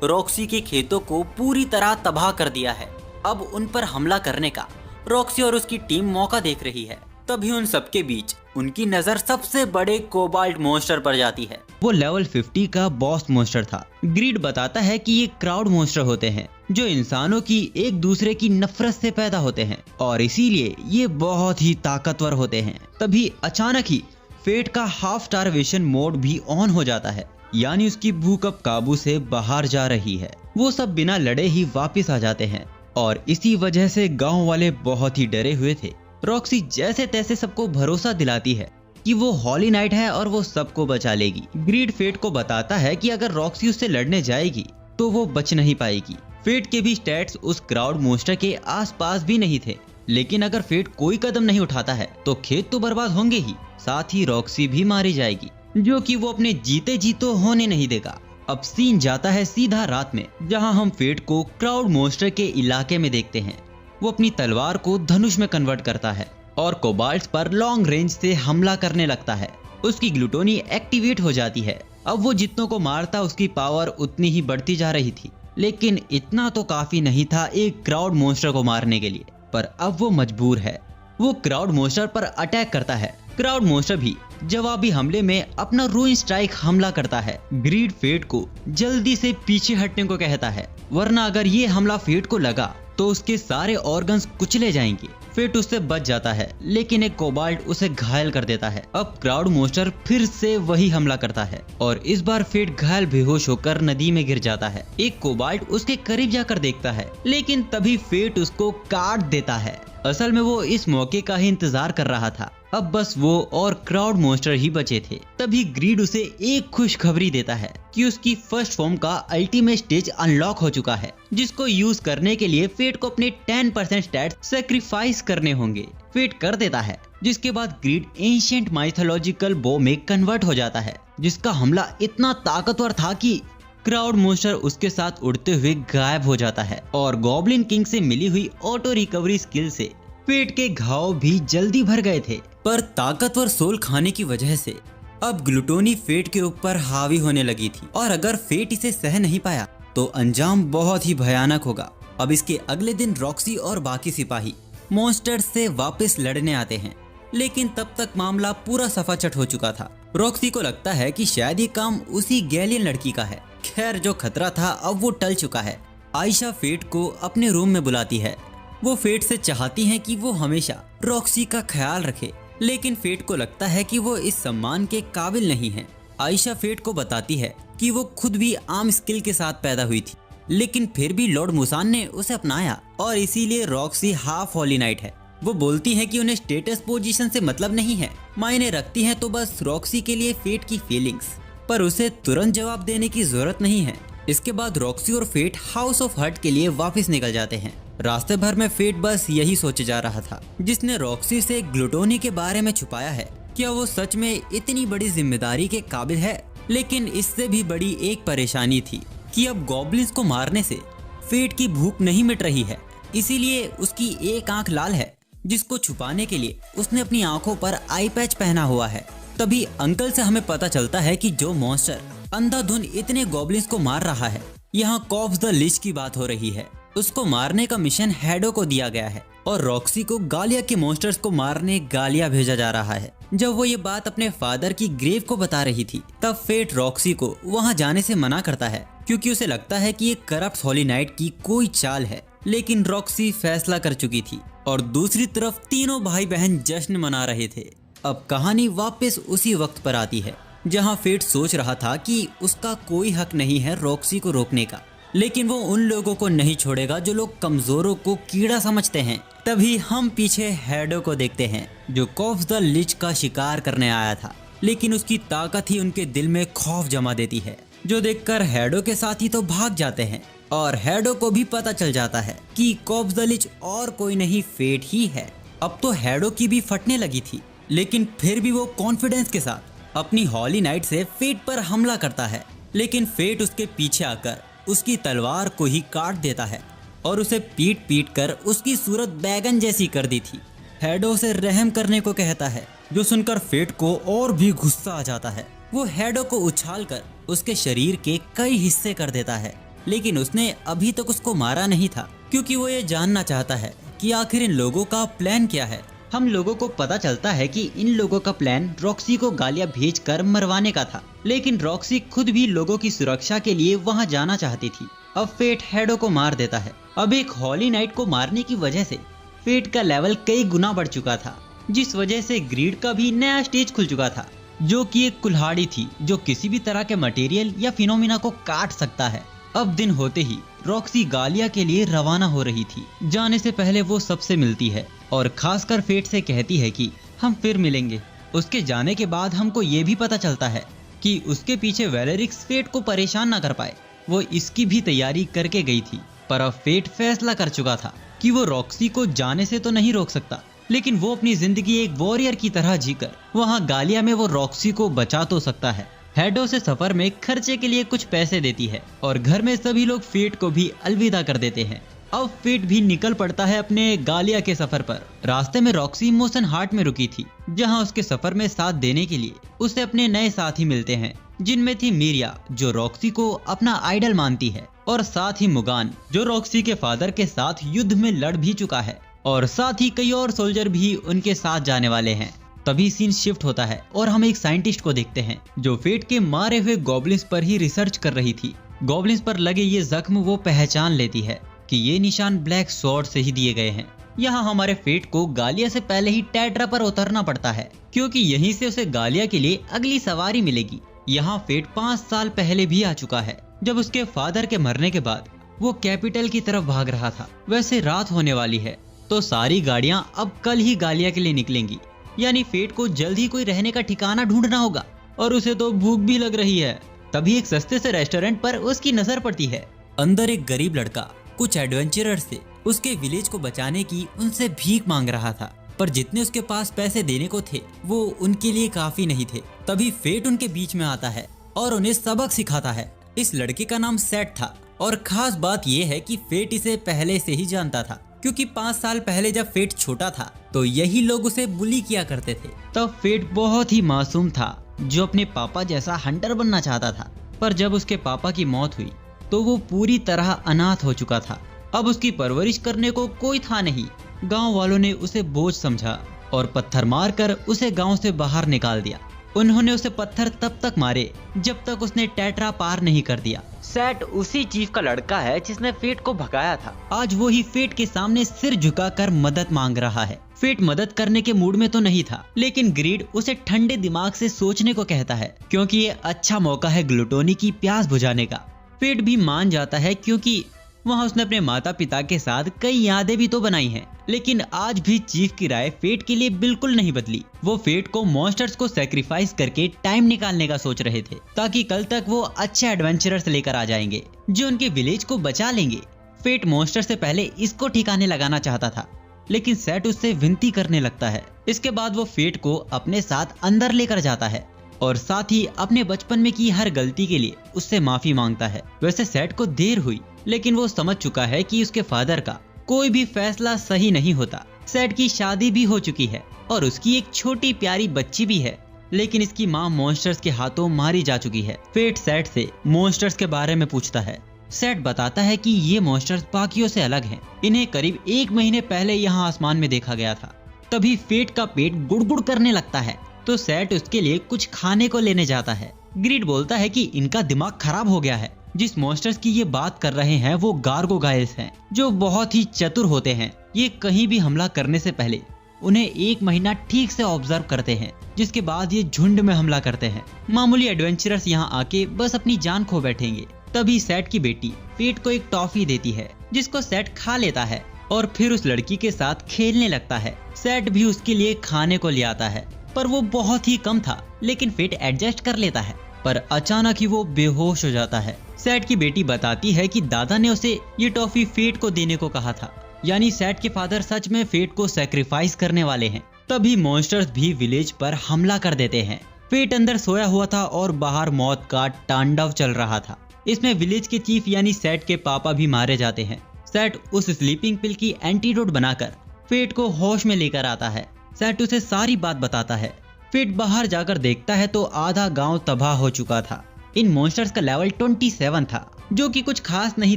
रॉक्सी के खेतों को पूरी तरह तबाह कर दिया है। अब उन पर हमला करने का रॉक्सी और उसकी टीम मौका देख रही है। तभी उन सबके बीच उनकी नजर सबसे बड़े कोबाल्ट मॉन्स्टर पर जाती है। वो लेवल 50 का बॉस मॉन्स्टर था। ग्रीड बताता है कि ये क्राउड मॉन्स्टर होते हैं, जो इंसानों की एक दूसरे की नफरत से पैदा होते हैं, और इसीलिए ये बहुत ही ताकतवर होते हैं। तभी अचानक ही फेट का हाफ स्टारवेशन मोड भी ऑन हो जाता है, यानी उसकी भूख अब काबू से बाहर जा रही है। वो सब बिना लड़े ही वापिस आ जाते हैं, और इसी वजह से गाँव वाले बहुत ही डरे हुए थे। रॉक्सी जैसे तैसे सबको भरोसा दिलाती है कि वो हॉली नाइट है और वो सबको बचा लेगी। ग्रीड फेट को बताता है कि अगर रॉक्सी उससे लड़ने जाएगी तो वो बच नहीं पाएगी। फेट के भी स्टैट्स उस क्राउड मॉन्स्टर के आसपास भी नहीं थे, लेकिन अगर फेट कोई कदम नहीं उठाता है तो खेत तो बर्बाद होंगे ही, साथ ही रॉक्सी भी मारी जाएगी, जो कि वो अपने जीते जी तो होने नहीं देगा। अब सीन जाता है सीधा रात में, जहां हम फेट को क्राउड मॉन्स्टर के इलाके में देखते हैं। वो अपनी तलवार को धनुष में कन्वर्ट करता है और कोबाल्ट्स पर लॉन्ग रेंज से हमला करने लगता है। उसकी ग्लूटोनी एक्टिवेट हो जाती है। अब वो जितनों को मारता उसकी पावर उतनी ही बढ़ती जा रही थी, लेकिन इतना तो काफी नहीं था एक क्राउड मॉन्स्टर को मारने के लिए। पर अब वो मजबूर है। वो क्राउड मॉन्स्टर पर अटैक करता है। क्राउड मॉन्स्टर भी जवाबी हमले में अपना रूइन स्ट्राइक हमला करता है। ग्रीड फेट को जल्दी से पीछे हटने को कहता है, वरना अगर ये हमला फेट को लगा तो उसके सारे ऑर्गन्स कुचले जाएंगे। फेट उससे बच जाता है, लेकिन एक कोबाल्ट उसे घायल कर देता है। अब क्राउड मॉन्स्टर फिर से वही हमला करता है, और इस बार फेट घायल बेहोश होकर नदी में गिर जाता है। एक कोबाल्ट उसके करीब जाकर देखता है, लेकिन तभी फेट उसको काट देता है। असल में वो इस मौके का ही इंतजार कर रहा था। अब बस वो और क्राउड मॉन्स्टर ही बचे थे। तभी ग्रीड उसे एक खुशखबरी देता है कि उसकी फर्स्ट फॉर्म का अल्टीमेट स्टेज अनलॉक हो चुका है, जिसको यूज करने के लिए फेट को अपने 10% स्टैट्स सैक्रिफाइस करने होंगे। फेट कर देता है, जिसके बाद ग्रीड एंशिएंट माइथोलॉजिकल बो में कन्वर्ट हो जाता है, जिसका हमला इतना ताकतवर था कि क्राउड मॉन्स्टर उसके साथ उड़ते हुए गायब हो जाता है, और गॉब्लिन किंग से मिली हुई ऑटो रिकवरी स्किल से फेट के घाव भी जल्दी भर गए थे। पर ताकतवर सोल खाने की वजह से अब ग्लूटोनी फेट के ऊपर हावी होने लगी थी, और अगर फेट इसे सह नहीं पाया तो अंजाम बहुत ही भयानक होगा। अब इसके अगले दिन रॉक्सी और बाकी सिपाही मॉन्स्टर्स से वापस लड़ने आते हैं, लेकिन तब तक मामला पूरा सफाचट हो चुका था। रॉक्सी को लगता है कि शायद ये काम उसी गैलियन लड़की का है। खैर, जो खतरा था अब वो टल चुका है। आयशा फेट को अपने रूम में बुलाती है। वो फेट से चाहती हैं कि वो हमेशा रॉक्सी का ख्याल रखे, लेकिन फेट को लगता है कि वो इस सम्मान के काबिल नहीं है। आयशा फेट को बताती है कि वो खुद भी आम स्किल के साथ पैदा हुई थी, लेकिन फिर भी लॉर्ड मुसान ने उसे अपनाया और इसीलिए रॉक्सी हाफ हॉली नाइट है। वो बोलती है कि उन्हें स्टेटस पोजीशन से मतलब नहीं है, मायने रखती है तो बस रॉक्सी के लिए फेट की फीलिंग्स, पर उसे तुरंत जवाब देने की जरूरत नहीं है। इसके बाद रॉक्सी और फेट हाउस ऑफ हर्ट के लिए वापस निकल जाते हैं। रास्ते भर में फेट बस यही सोचे जा रहा था, जिसने रॉक्सी से ग्लूटोनी के बारे में छुपाया है, क्या वो सच में इतनी बड़ी जिम्मेदारी के काबिल है। लेकिन इससे भी बड़ी एक परेशानी थी कि अब गॉब्लिन्स को मारने से फेट की भूख नहीं मिट रही है, इसीलिए उसकी एक आंख लाल है, जिसको छुपाने के लिए उसने अपनी आंखों पर आई पैच पहना हुआ है। तभी अंकल से हमें पता चलता है कि जो मॉन्स्टर अंधाधुन इतने गॉब्लिन्स को मार रहा है, यहाँ कॉर्प्स द लिच की बात हो रही है। उसको मारने का मिशन हैडो को दिया गया है और रॉक्सी को गालिया के मॉन्स्टर्स को मारने गालिया भेजा जा रहा है। जब वो ये बात अपने फादर की ग्रेव को बता रही थी, तब फेट रॉक्सी को वहाँ जाने से मना करता है, क्योंकि उसे लगता है कि ये करप्ट हॉली नाइट की कोई चाल है। लेकिन रॉक्सी फैसला कर चुकी थी और दूसरी तरफ तीनों भाई बहन जश्न मना रहे थे। अब कहानी वापस उसी वक्त पर आती है जहाँ फेट सोच रहा था कि उसका कोई हक नहीं है रॉक्सी को रोकने का, लेकिन वो उन लोगों को नहीं छोड़ेगा जो लोग कमजोरों को कीड़ा समझते हैं। तभी हम पीछे हैडो को देखते हैं, जो कॉर्प्स द लिच का शिकार करने आया था, लेकिन उसकी ताकत ही उनके दिल में खौफ जमा देती है, जो देखकर हैडो के साथी तो भाग जाते हैं। और हैडो को भी पता चल जाता है कि कॉर्प्स द लिच और कोई नहीं फेट ही है। अब तो हैडो की भी फटने लगी थी, लेकिन फिर भी वो कॉन्फिडेंस के साथ अपनी हॉली नाइट से फेट पर हमला करता है। लेकिन फेट उसके पीछे आकर उसकी तलवार को ही काट देता है और उसे पीट पीट कर उसकी सूरत बैगन जैसी कर दी थी। हैडो से रहम करने को कहता है, जो सुनकर फेट को और भी गुस्सा आ जाता है। वो हैडो को उछालकर उसके शरीर के कई हिस्से कर देता है, लेकिन उसने अभी तक उसको मारा नहीं था, क्योंकि वो ये जानना चाहता है कि आखिर इन लोगों का प्लान क्या है। हम लोगों को पता चलता है कि इन लोगों का प्लान रॉक्सी को गालियां भेजकर मरवाने का था, लेकिन रॉक्सी खुद भी लोगों की सुरक्षा के लिए वहां जाना चाहती थी। अब फेट हैडो को मार देता है। अब एक हॉली नाइट को मारने की वजह से फेट का लेवल कई गुना बढ़ चुका था, जिस वजह से ग्रीड का भी नया स्टेज खुल चुका था, जो कि एक कुल्हाड़ी थी जो किसी भी तरह के मटेरियल या फिनोमिना को काट सकता है। अब दिन होते ही रॉक्सी गालिया के लिए रवाना हो रही थी। जाने से पहले वो सबसे मिलती है और खासकर फेट से कहती है कि हम फिर मिलेंगे। उसके जाने के बाद हमको ये भी पता चलता है कि उसके पीछे वेलेरिक्स फेट को परेशान न कर पाए, वो इसकी भी तैयारी करके गई थी। पर अब फेट फैसला कर चुका था कि वो रॉक्सी को जाने से तो नहीं रोक सकता, लेकिन वो अपनी जिंदगी एक वॉरियर की तरह जीकर वहाँ गालिया में वो रॉक्सी को बचा तो सकता है। हैडो से सफर में खर्चे के लिए कुछ पैसे देती है और घर में सभी लोग फेट को भी अलविदा कर देते हैं। अब फेट भी निकल पड़ता है अपने गालिया के सफर पर। रास्ते में रॉक्सी मोशन हार्ट में रुकी थी, जहां उसके सफर में साथ देने के लिए उसे अपने नए साथी मिलते हैं, जिनमें थी मीरिया, जो रॉक्सी को अपना आइडल मानती है, और साथ ही मुगान, जो रॉक्सी के फादर के साथ युद्ध में लड़ भी चुका है, और साथ ही कई और सोल्जर भी उनके साथ जाने वाले हैं। तभी सीन शिफ्ट होता है और हम एक साइंटिस्ट को देखते हैं, जो फेट के मारे हुए गॉब्लिन्स पर ही रिसर्च कर रही थी। गॉब्लिन्स पर लगे ये जख्म वो पहचान लेती है कि ये निशान ब्लैक स्वॉर्ड से ही दिए गए हैं। यहाँ हमारे फेट को गालिया से पहले ही टेट्रा पर उतरना पड़ता है, क्योंकि यहीं से उसे गालिया के लिए अगली सवारी मिलेगी। यहाँ फेट 5 साल पहले भी आ चुका है, जब उसके फादर के मरने के बाद वो कैपिटल की तरफ भाग रहा था। वैसे रात होने वाली है, तो सारी गाड़ियाँ अब कल ही गालिया के लिए निकलेंगी, यानी फेट को जल्द ही कोई रहने का ठिकाना ढूंढना होगा, और उसे तो भूख भी लग रही है। तभी एक सस्ते से रेस्टोरेंट पर उसकी नजर पड़ती है। अंदर एक गरीब लड़का कुछ एडवेंचरर से उसके विलेज को बचाने की उनसे भीख मांग रहा था, पर जितने उसके पास पैसे देने को थे वो उनके लिए काफी नहीं थे। तभी फेट उनके बीच में आता है और उन्हें सबक सिखाता है। इस लड़के का नाम सेट था, और खास बात यह है कि फेट इसे पहले से ही जानता था, क्योंकि 5 साल पहले जब फेट छोटा था तो यही लोग उसे बुली किया करते थे। तब फेट बहुत ही मासूम था, जो अपने पापा जैसा हंटर बनना चाहता था, पर जब उसके पापा की मौत हुई तो वो पूरी तरह अनाथ हो चुका था। अब उसकी परवरिश करने को कोई था नहीं। गांव वालों ने उसे बोझ समझा और पत्थर मारकर उसे गांव से बाहर निकाल दिया। उन्होंने उसे पत्थर तब तक मारे जब तक उसने टेट्रा पार नहीं कर दिया। सेट उसी चीफ का लड़का है जिसने फेट को भगाया था। आज वो ही फेट के सामने सिर झुकाकर मदद मांग रहा है। फेट मदद करने के मूड में तो नहीं था, लेकिन ग्रीड उसे ठंडे दिमाग से सोचने को कहता है, क्योंकि ये अच्छा मौका है ग्लूटोनी की प्यास बुझाने का। फेट भी मान जाता है क्योंकि वहाँ उसने अपने माता पिता के साथ कई यादें भी तो बनाई हैं। लेकिन आज भी चीफ की राय फेट के लिए बिल्कुल नहीं बदली। वो फेट को मॉन्स्टर्स को सैक्रिफाइस करके टाइम निकालने का सोच रहे थे ताकि कल तक वो अच्छे एडवेंचरर्स लेकर आ जाएंगे जो उनके विलेज को बचा लेंगे। फेट मॉन्स्टर से पहले इसको ठिकाने लगाना चाहता था, लेकिन सेट उससे विनती करने लगता है। इसके बाद वो फेट को अपने साथ अंदर लेकर जाता है और साथ ही अपने बचपन में की हर गलती के लिए उससे माफी मांगता है। वैसे सेट को देर हुई, लेकिन वो समझ चुका है कि उसके फादर का कोई भी फैसला सही नहीं होता। सेट की शादी भी हो चुकी है और उसकी एक छोटी प्यारी बच्ची भी है, लेकिन इसकी माँ मॉन्स्टर्स के हाथों मारी जा चुकी है। फेट सेट से मॉन्स्टर्स के बारे में पूछता है। सेट बताता है कि ये मॉन्स्टर्स बाकियों से अलग हैं। इन्हें करीब 1 महीने पहले यहाँ आसमान में देखा गया था। तभी फेट का पेट गुड़गुड़ करने लगता है, तो सेट उसके लिए कुछ खाने को लेने जाता है। ग्रीड बोलता है कि इनका दिमाग खराब हो गया है। जिस मॉन्स्टर्स की ये बात कर रहे हैं वो गार्गोगाइल्स हैं, जो बहुत ही चतुर होते हैं। ये कहीं भी हमला करने से पहले उन्हें 1 महीना ठीक से ऑब्जर्व करते हैं, जिसके बाद ये झुंड में हमला करते हैं। मामूली एडवेंचरर्स यहाँ आके बस अपनी जान खो बैठेंगे। तभी सेट की बेटी फेट को एक टॉफी देती है, जिसको सेट खा लेता है और फिर उस लड़की के साथ खेलने लगता है। सेट भी उसके लिए खाने को ले आता है, पर वो बहुत ही कम था, लेकिन फेट एडजस्ट कर लेता है। पर अचानक ही वो बेहोश हो जाता है। सेट की बेटी बताती है कि दादा ने उसे ये टॉफी फेट को देने को कहा था, यानी सेट के फादर सच में फेट को सैक्रिफाइस करने वाले हैं। तभी मॉन्स्टर्स भी विलेज पर हमला कर देते हैं। फेट अंदर सोया हुआ था और बाहर मौत का तांडव चल रहा था। इसमें विलेज के चीफ यानी सेट के पापा भी मारे जाते हैं। सेट उस स्लीपिंग पिल की एंटीडोट बनाकर फेट को होश में लेकर आता है। सेट उसे सारी बात बताता है। फेट बाहर जाकर देखता है तो आधा गांव तबाह हो चुका था। इन मॉन्स्टर्स का लेवल 27 था, जो कि कुछ खास नहीं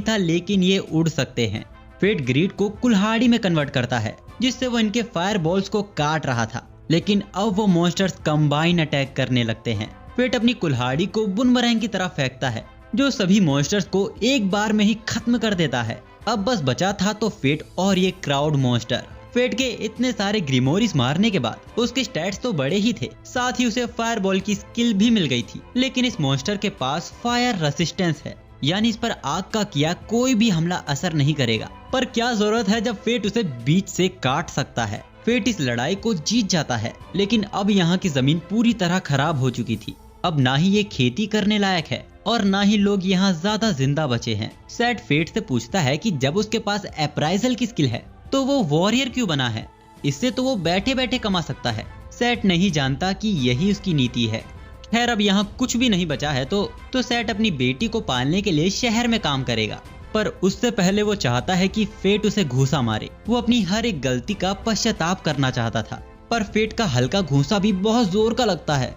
था, लेकिन ये उड़ सकते हैं। फेट ग्रीड को कुल्हाड़ी में कन्वर्ट करता है, जिससे वो इनके फायर बॉल्स को काट रहा था। लेकिन अब वो मॉन्स्टर्स कंबाइन अटैक करने लगते हैं। फेट अपनी कुल्हाड़ी को बुमरैंग की तरफ फेंकता है, जो सभी मॉन्स्टर्स को एक बार में ही खत्म कर देता है। अब बस बचा था तो फेट और ये क्राउड मॉन्स्टर। फेट के इतने सारे ग्रिमोरिस मारने के बाद उसके स्टैट्स तो बड़े ही थे, साथ ही उसे फायरबॉल की स्किल भी मिल गई थी। लेकिन इस मॉन्स्टर के पास फायर रेसिस्टेंस है, यानी इस पर आग का किया कोई भी हमला असर नहीं करेगा। पर क्या जरूरत है जब फेट उसे बीच से काट सकता है। फेट इस लड़ाई को जीत जाता है, लेकिन अब यहाँ की जमीन पूरी तरह खराब हो चुकी थी। अब ना ही ये खेती करने लायक है और ना ही लोग यहाँ ज्यादा जिंदा बचे हैं। सेट फेट से पूछता है कि जब उसके पास अप्राइजल की स्किल है तो वो वॉरियर क्यों बना है। इससे तो वो बैठे बैठे कमा सकता है। सेट नहीं जानता कि यही उसकी नीति है। खैर अब यहाँ कुछ भी नहीं बचा है तो सेट अपनी बेटी को पालने के लिए शहर में काम करेगा। पर उससे पहले वो चाहता है कि फेट उसे घूसा मारे। वो अपनी हर एक गलती का पश्चाताप करना चाहता था, पर फेट का हल्का घूसा भी बहुत जोर का लगता है।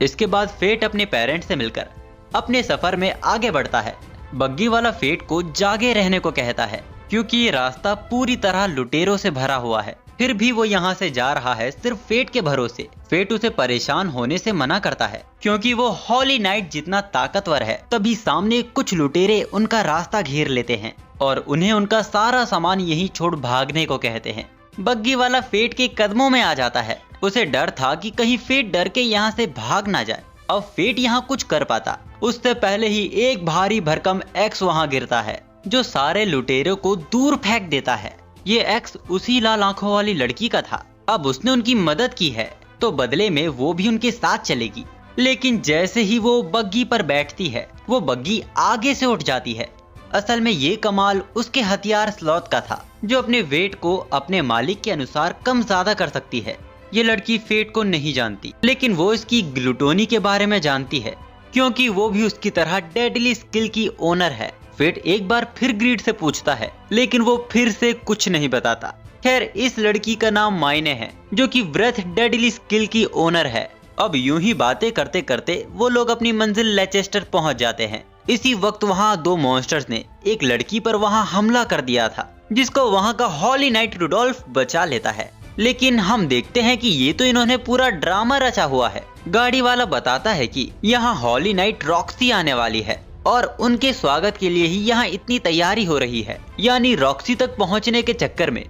इसके बाद फेट अपने पेरेंट्स से मिलकर अपने सफर में आगे बढ़ता है। बग्गी वाला फेट को जागे रहने को कहता है, क्योंकि ये रास्ता पूरी तरह लुटेरों से भरा हुआ है। फिर भी वो यहाँ से जा रहा है सिर्फ फेट के भरोसे। फेट उसे परेशान होने से मना करता है, क्योंकि वो हॉली नाइट जितना ताकतवर है। तभी सामने कुछ लुटेरे उनका रास्ता घेर लेते हैं और उन्हें उनका सारा सामान यहीं छोड़ भागने को कहते हैं। बग्गी वाला फेट के कदमों में आ जाता है। उसे डर था कि कहीं फेट डर के यहाँ से भाग ना जाए। अब फेट यहाँ कुछ कर पाता उससे पहले ही एक भारी भरकम एक्स वहाँ गिरता है, जो सारे लुटेरों को दूर फेंक देता है। ये एक्स उसी लाल आंखों वाली लड़की का था। अब उसने उनकी मदद की है तो बदले में वो भी उनके साथ चलेगी। लेकिन जैसे ही वो बग्गी पर बैठती है, वो बग्गी आगे से उठ जाती है। असल में ये कमाल उसके हथियार स्लॉथ का था, जो अपने वेट को अपने मालिक के अनुसार कम ज्यादा कर सकती है। ये लड़की फेट को नहीं जानती, लेकिन वो इसकी ग्लूटोनी के बारे में जानती है, क्योंकि वो भी उसकी तरह डेडली स्किल की ओनर है। फेट एक बार फिर ग्रीड से पूछता है, लेकिन वो फिर से कुछ नहीं बताता। खैर इस लड़की का नाम मायने है, जो कि ब्रेथ डेडली स्किल की ओनर है। अब यूं ही बातें करते करते वो लोग अपनी मंजिल लेचेस्टर पहुंच जाते हैं। इसी वक्त वहां 2 मॉन्स्टर्स ने एक लड़की पर वहां हमला कर दिया था, जिसको वहां का हॉली नाइट रुडोल्फ बचा लेता है। लेकिन हम देखते हैं कि ये तो इन्होंने पूरा ड्रामा रचा हुआ है। गाड़ी वाला बताता है कि यहाँ हॉली नाइट रॉक्सी आने वाली है और उनके स्वागत के लिए ही यहाँ इतनी तैयारी हो रही है। यानी रॉक्सी तक पहुँचने के चक्कर में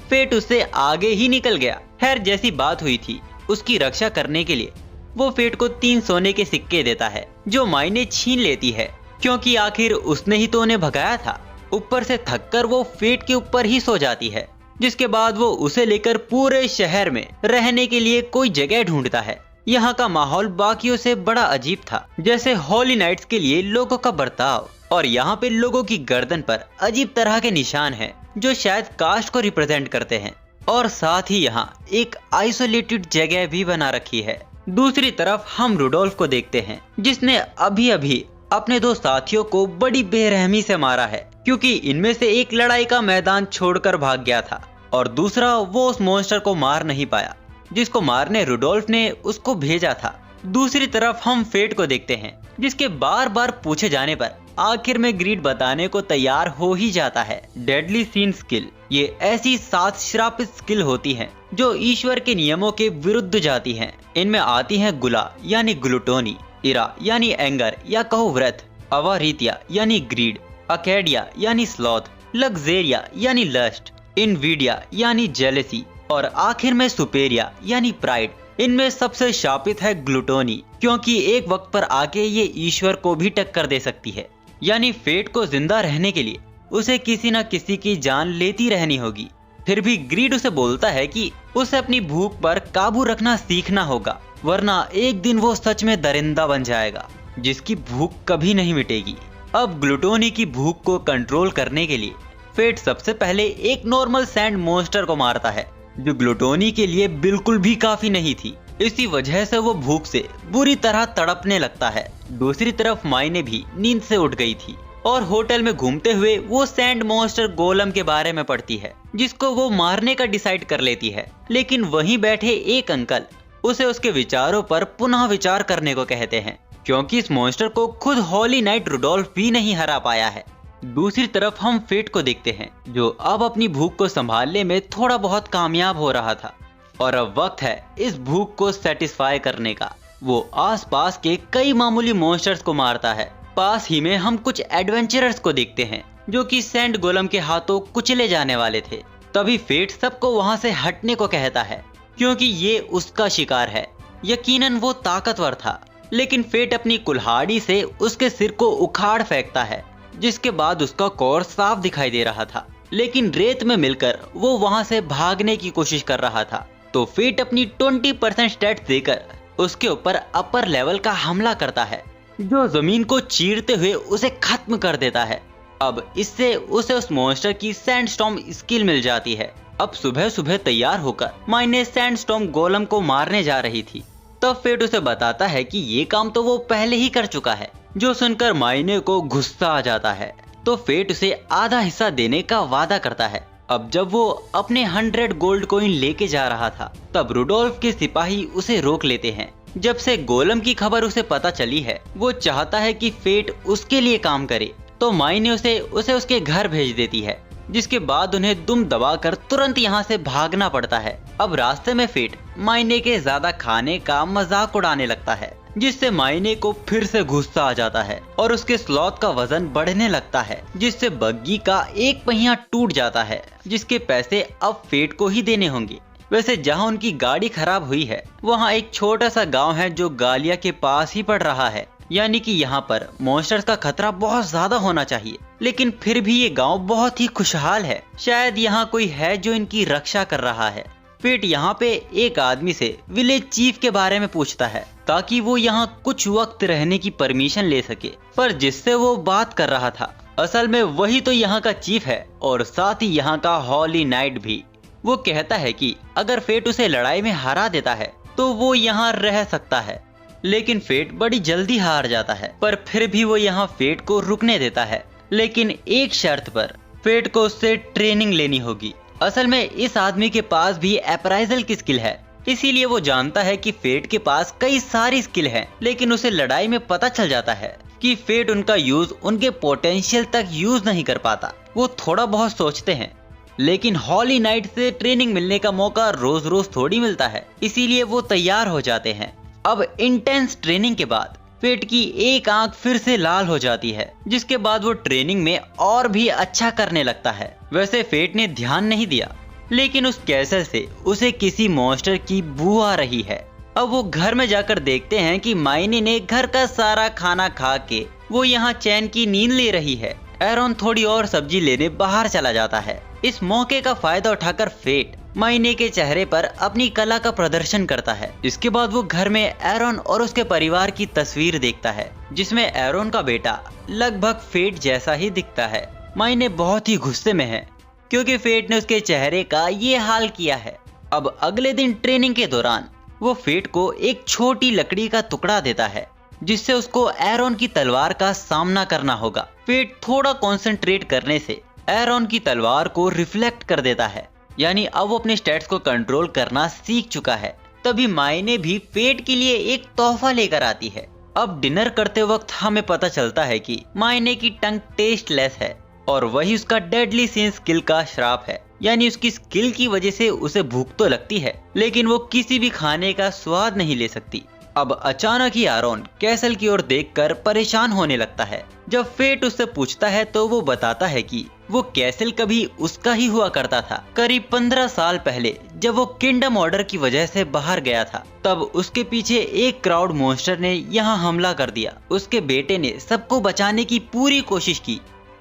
फेट उससे आगे ही निकल गया। खैर जैसी बात हुई थी, उसकी रक्षा करने के लिए वो फेट को 3 सोने के सिक्के देता है, जो मायने छीन लेती है। क्योंकि आखिर उसने ही तो उन्हें भगाया था। ऊपर से थककर वो फेट के ऊपर ही सो जाती है, जिसके बाद वो उसे लेकर पूरे शहर में रहने के लिए कोई जगह ढूंढता है। यहाँ का माहौल बाकियों से बड़ा अजीब था, जैसे हॉली नाइट्स के लिए लोगों का बर्ताव, और यहाँ पे लोगों की गर्दन पर अजीब तरह के निशान हैं जो शायद कास्ट को रिप्रेजेंट करते हैं। और साथ ही यहाँ एक आइसोलेटेड जगह भी बना रखी है। दूसरी तरफ हम रुडोल्फ को देखते हैं, जिसने अभी अभी अपने दो साथियों को बड़ी बेरहमी से मारा है, क्योंकि इनमें से एक लड़ाई का मैदान छोड़कर भाग गया था और दूसरा वो उस मॉन्स्टर को मार नहीं पाया जिसको मारने रुडोल्फ ने उसको भेजा था। दूसरी तरफ हम फेट को देखते हैं, जिसके बार बार पूछे जाने पर आखिर में ग्रीड बताने को तैयार हो ही जाता है। डेडली सीन स्किल, ये ऐसी 7 श्रापित स्किल होती हैं जो ईश्वर के नियमों के विरुद्ध जाती हैं। इनमें आती हैं गुला यानी ग्लूटोनी, इरा यानी एंगर या कहो व्रत, अवारीतिया यानी ग्रीड, अकेडिया यानी स्लॉथ, लग्जेरिया यानी लस्ट, इनविडिया यानी जेलेसी और आखिर में सुपेरिया यानी प्राइड। इनमें सबसे शापित है ग्लूटोनी, क्योंकि एक वक्त पर आके ये ईश्वर को भी टक्कर दे सकती है। यानी फेट को जिंदा रहने के लिए उसे किसी न किसी की जान लेती रहनी होगी। फिर भी ग्रीड उसे बोलता है कि उसे अपनी भूख पर काबू रखना सीखना होगा, वरना एक दिन वो सच में दरिंदा बन जाएगा जिसकी भूख कभी नहीं मिटेगी। अब ग्लूटोनी की भूख को कंट्रोल करने के लिए फेट सबसे पहले एक नॉर्मल सैंड मॉन्स्टर को मारता है, जो ग्लूटोनी के लिए बिल्कुल भी काफी नहीं थी। इसी वजह से वो भूख से बुरी तरह तड़पने लगता है। दूसरी तरफ माइने भी नींद से उठ गई थी और होटल में घूमते हुए वो सैंड मॉन्स्टर गोलम के बारे में पढ़ती है, जिसको वो मारने का डिसाइड कर लेती है। लेकिन वहीं बैठे एक अंकल उसे उसके विचारों पर पुनः विचार करने को कहते हैं, क्योंकि इस मॉन्स्टर को खुद हॉली नाइट रुडोल्फ भी नहीं हरा पाया है। दूसरी तरफ हम फेट को देखते हैं, जो अब अपनी भूख को संभालने में थोड़ा बहुत कामयाब हो रहा था और अब वक्त है इस भूख को सेटिस्फाई करने का। वो आसपास के कई मामूली मॉन्स्टर्स को मारता है। पास ही में हम कुछ एडवेंचरर्स को देखते हैं जो कि सैंड गोलम के हाथों कुचले जाने वाले थे। तभी फेट सबको वहां से हटने को कहता है, क्योंकि ये उसका शिकार है। यकीनन वो ताकतवर था, लेकिन फेट अपनी कुल्हाड़ी से उसके सिर को उखाड़ फेंकता है, जिसके बाद उसका कोर साफ दिखाई दे रहा था। लेकिन रेत में मिलकर वो वहां से भागने की कोशिश कर रहा था, तो फेट अपनी 20% स्टैट्स देकर उसके ऊपर अपर लेवल का हमला करता है, जो जमीन को चीरते हुए उसे खत्म कर देता है। अब इससे उसे उस मॉन्स्टर की सैंडस्टॉर्म स्किल मिल जाती है। अब सुबह सुबह तैयार होकर माइने सैंडस्टॉर्म गोलम को मारने जा रही थी। तब फेट उसे बताता है कि ये काम तो वो पहले ही कर चुका है, जो सुनकर माइने को गुस्सा आ जाता है। तो फेट उसे आधा हिस्सा देने का वादा करता है। अब जब वो अपने 100 गोल्ड कॉइन लेके जा रहा था, तब रुडोल्फ के सिपाही उसे रोक लेते हैं। जब से गोलम की खबर उसे पता चली है, वो चाहता है कि फेट उसके लिए काम करे, तो माइने उसे उसके घर भेज देती है, जिसके बाद उन्हें दुम दबाकर तुरंत यहाँ से भागना पड़ता है। अब रास्ते में फेट माइने के ज्यादा खाने का मजाक उड़ाने लगता है, जिससे माइने को फिर से गुस्सा आ जाता है और उसके स्लॉथ का वजन बढ़ने लगता है, जिससे बग्गी का एक पहिया टूट जाता है, जिसके पैसे अब फेट को ही देने होंगे। वैसे जहां उनकी गाड़ी खराब हुई है, वहां एक छोटा सा गांव है जो गालिया के पास ही पड़ रहा है। यानी कि यहाँ पर मॉन्स्टर्स का खतरा बहुत ज्यादा होना चाहिए, लेकिन फिर भी ये गांव बहुत ही खुशहाल है। शायद यहाँ कोई है जो इनकी रक्षा कर रहा है। फेट यहाँ पे एक आदमी से विलेज चीफ के बारे में पूछता है, ताकि वो यहाँ कुछ वक्त रहने की परमिशन ले सके। पर जिससे वो बात कर रहा था, असल में वही तो यहाँ का चीफ है और साथ ही यहाँ का हॉली नाइट भी। वो कहता है कि अगर फेट उसे लड़ाई में हरा देता है तो वो यहाँ रह सकता है। लेकिन फेट बड़ी जल्दी हार जाता है, पर फिर भी वो यहाँ फेट को रुकने देता है, लेकिन एक शर्त पर। फेट को उससे ट्रेनिंग लेनी होगी। असल में इस आदमी के पास भी अप्राइजल की स्किल है, इसीलिए वो जानता है कि फेट के पास कई सारी स्किल है, लेकिन उसे लड़ाई में पता चल जाता है कि फेट उनका यूज उनके पोटेंशियल तक यूज नहीं कर पाता। वो थोड़ा बहुत सोचते हैं, लेकिन हॉली नाइट से ट्रेनिंग मिलने का मौका रोज रोज थोड़ी मिलता है, इसीलिए वो तैयार हो जाते हैं। अब इंटेंस ट्रेनिंग के बाद फेट की एक आंख फिर से लाल हो जाती है, जिसके बाद वो ट्रेनिंग में और भी अच्छा करने लगता है। वैसे फेट ने ध्यान नहीं दिया, लेकिन उस कैसल से उसे किसी मॉन्स्टर की बू आ रही है। अब वो घर में जाकर देखते हैं कि माइने ने घर का सारा खाना खा के वो यहाँ चैन की नींद ले रही है। एरॉन थोड़ी और सब्जी लेने बाहर चला जाता है। इस मौके का फायदा उठाकर फेट मायने के चेहरे पर अपनी कला का प्रदर्शन करता है। इसके बाद वो घर में एरॉन और उसके परिवार की तस्वीर देखता है, जिसमें एरॉन का बेटा लगभग फेट जैसा ही दिखता है। मायने बहुत ही गुस्से में है क्योंकि फेट ने उसके चेहरे का ये हाल किया है। अब अगले दिन ट्रेनिंग के दौरान वो फेट को एक छोटी लकड़ी का टुकड़ा देता है, जिससे उसको एरॉन की तलवार का सामना करना होगा। फेट थोड़ा कंसंट्रेट करने से एरॉन की तलवार को रिफ्लेक्ट कर देता है, यानी अब वो अपने स्टैट्स को कंट्रोल करना सीख चुका है। तभी मायने भी फेट के लिए एक तोहफा लेकर आती है। अब डिनर करते वक्त हमें पता चलता है कि मायने की टंग टेस्टलेस है और वही उसका डेडली सीन स्किल का श्राप है, यानी उसकी स्किल की वजह से उसे भूख तो लगती है लेकिन वो किसी भी खाने का स्वाद नहीं ले सकती। अब अचानक ही एरॉन कैसल की ओर देखकर परेशान होने लगता है। जब फेट उससे पूछता है तो वो बताता है कि वो कैसल कभी उसका ही हुआ करता था। करीब 15 साल पहले जब वो किंगडम ऑर्डर की वजह से बाहर गया था, तब उसके पीछे एक क्राउड मॉन्स्टर ने यहाँ हमला कर दिया। उसके बेटे ने सबको बचाने की पूरी कोशिश की,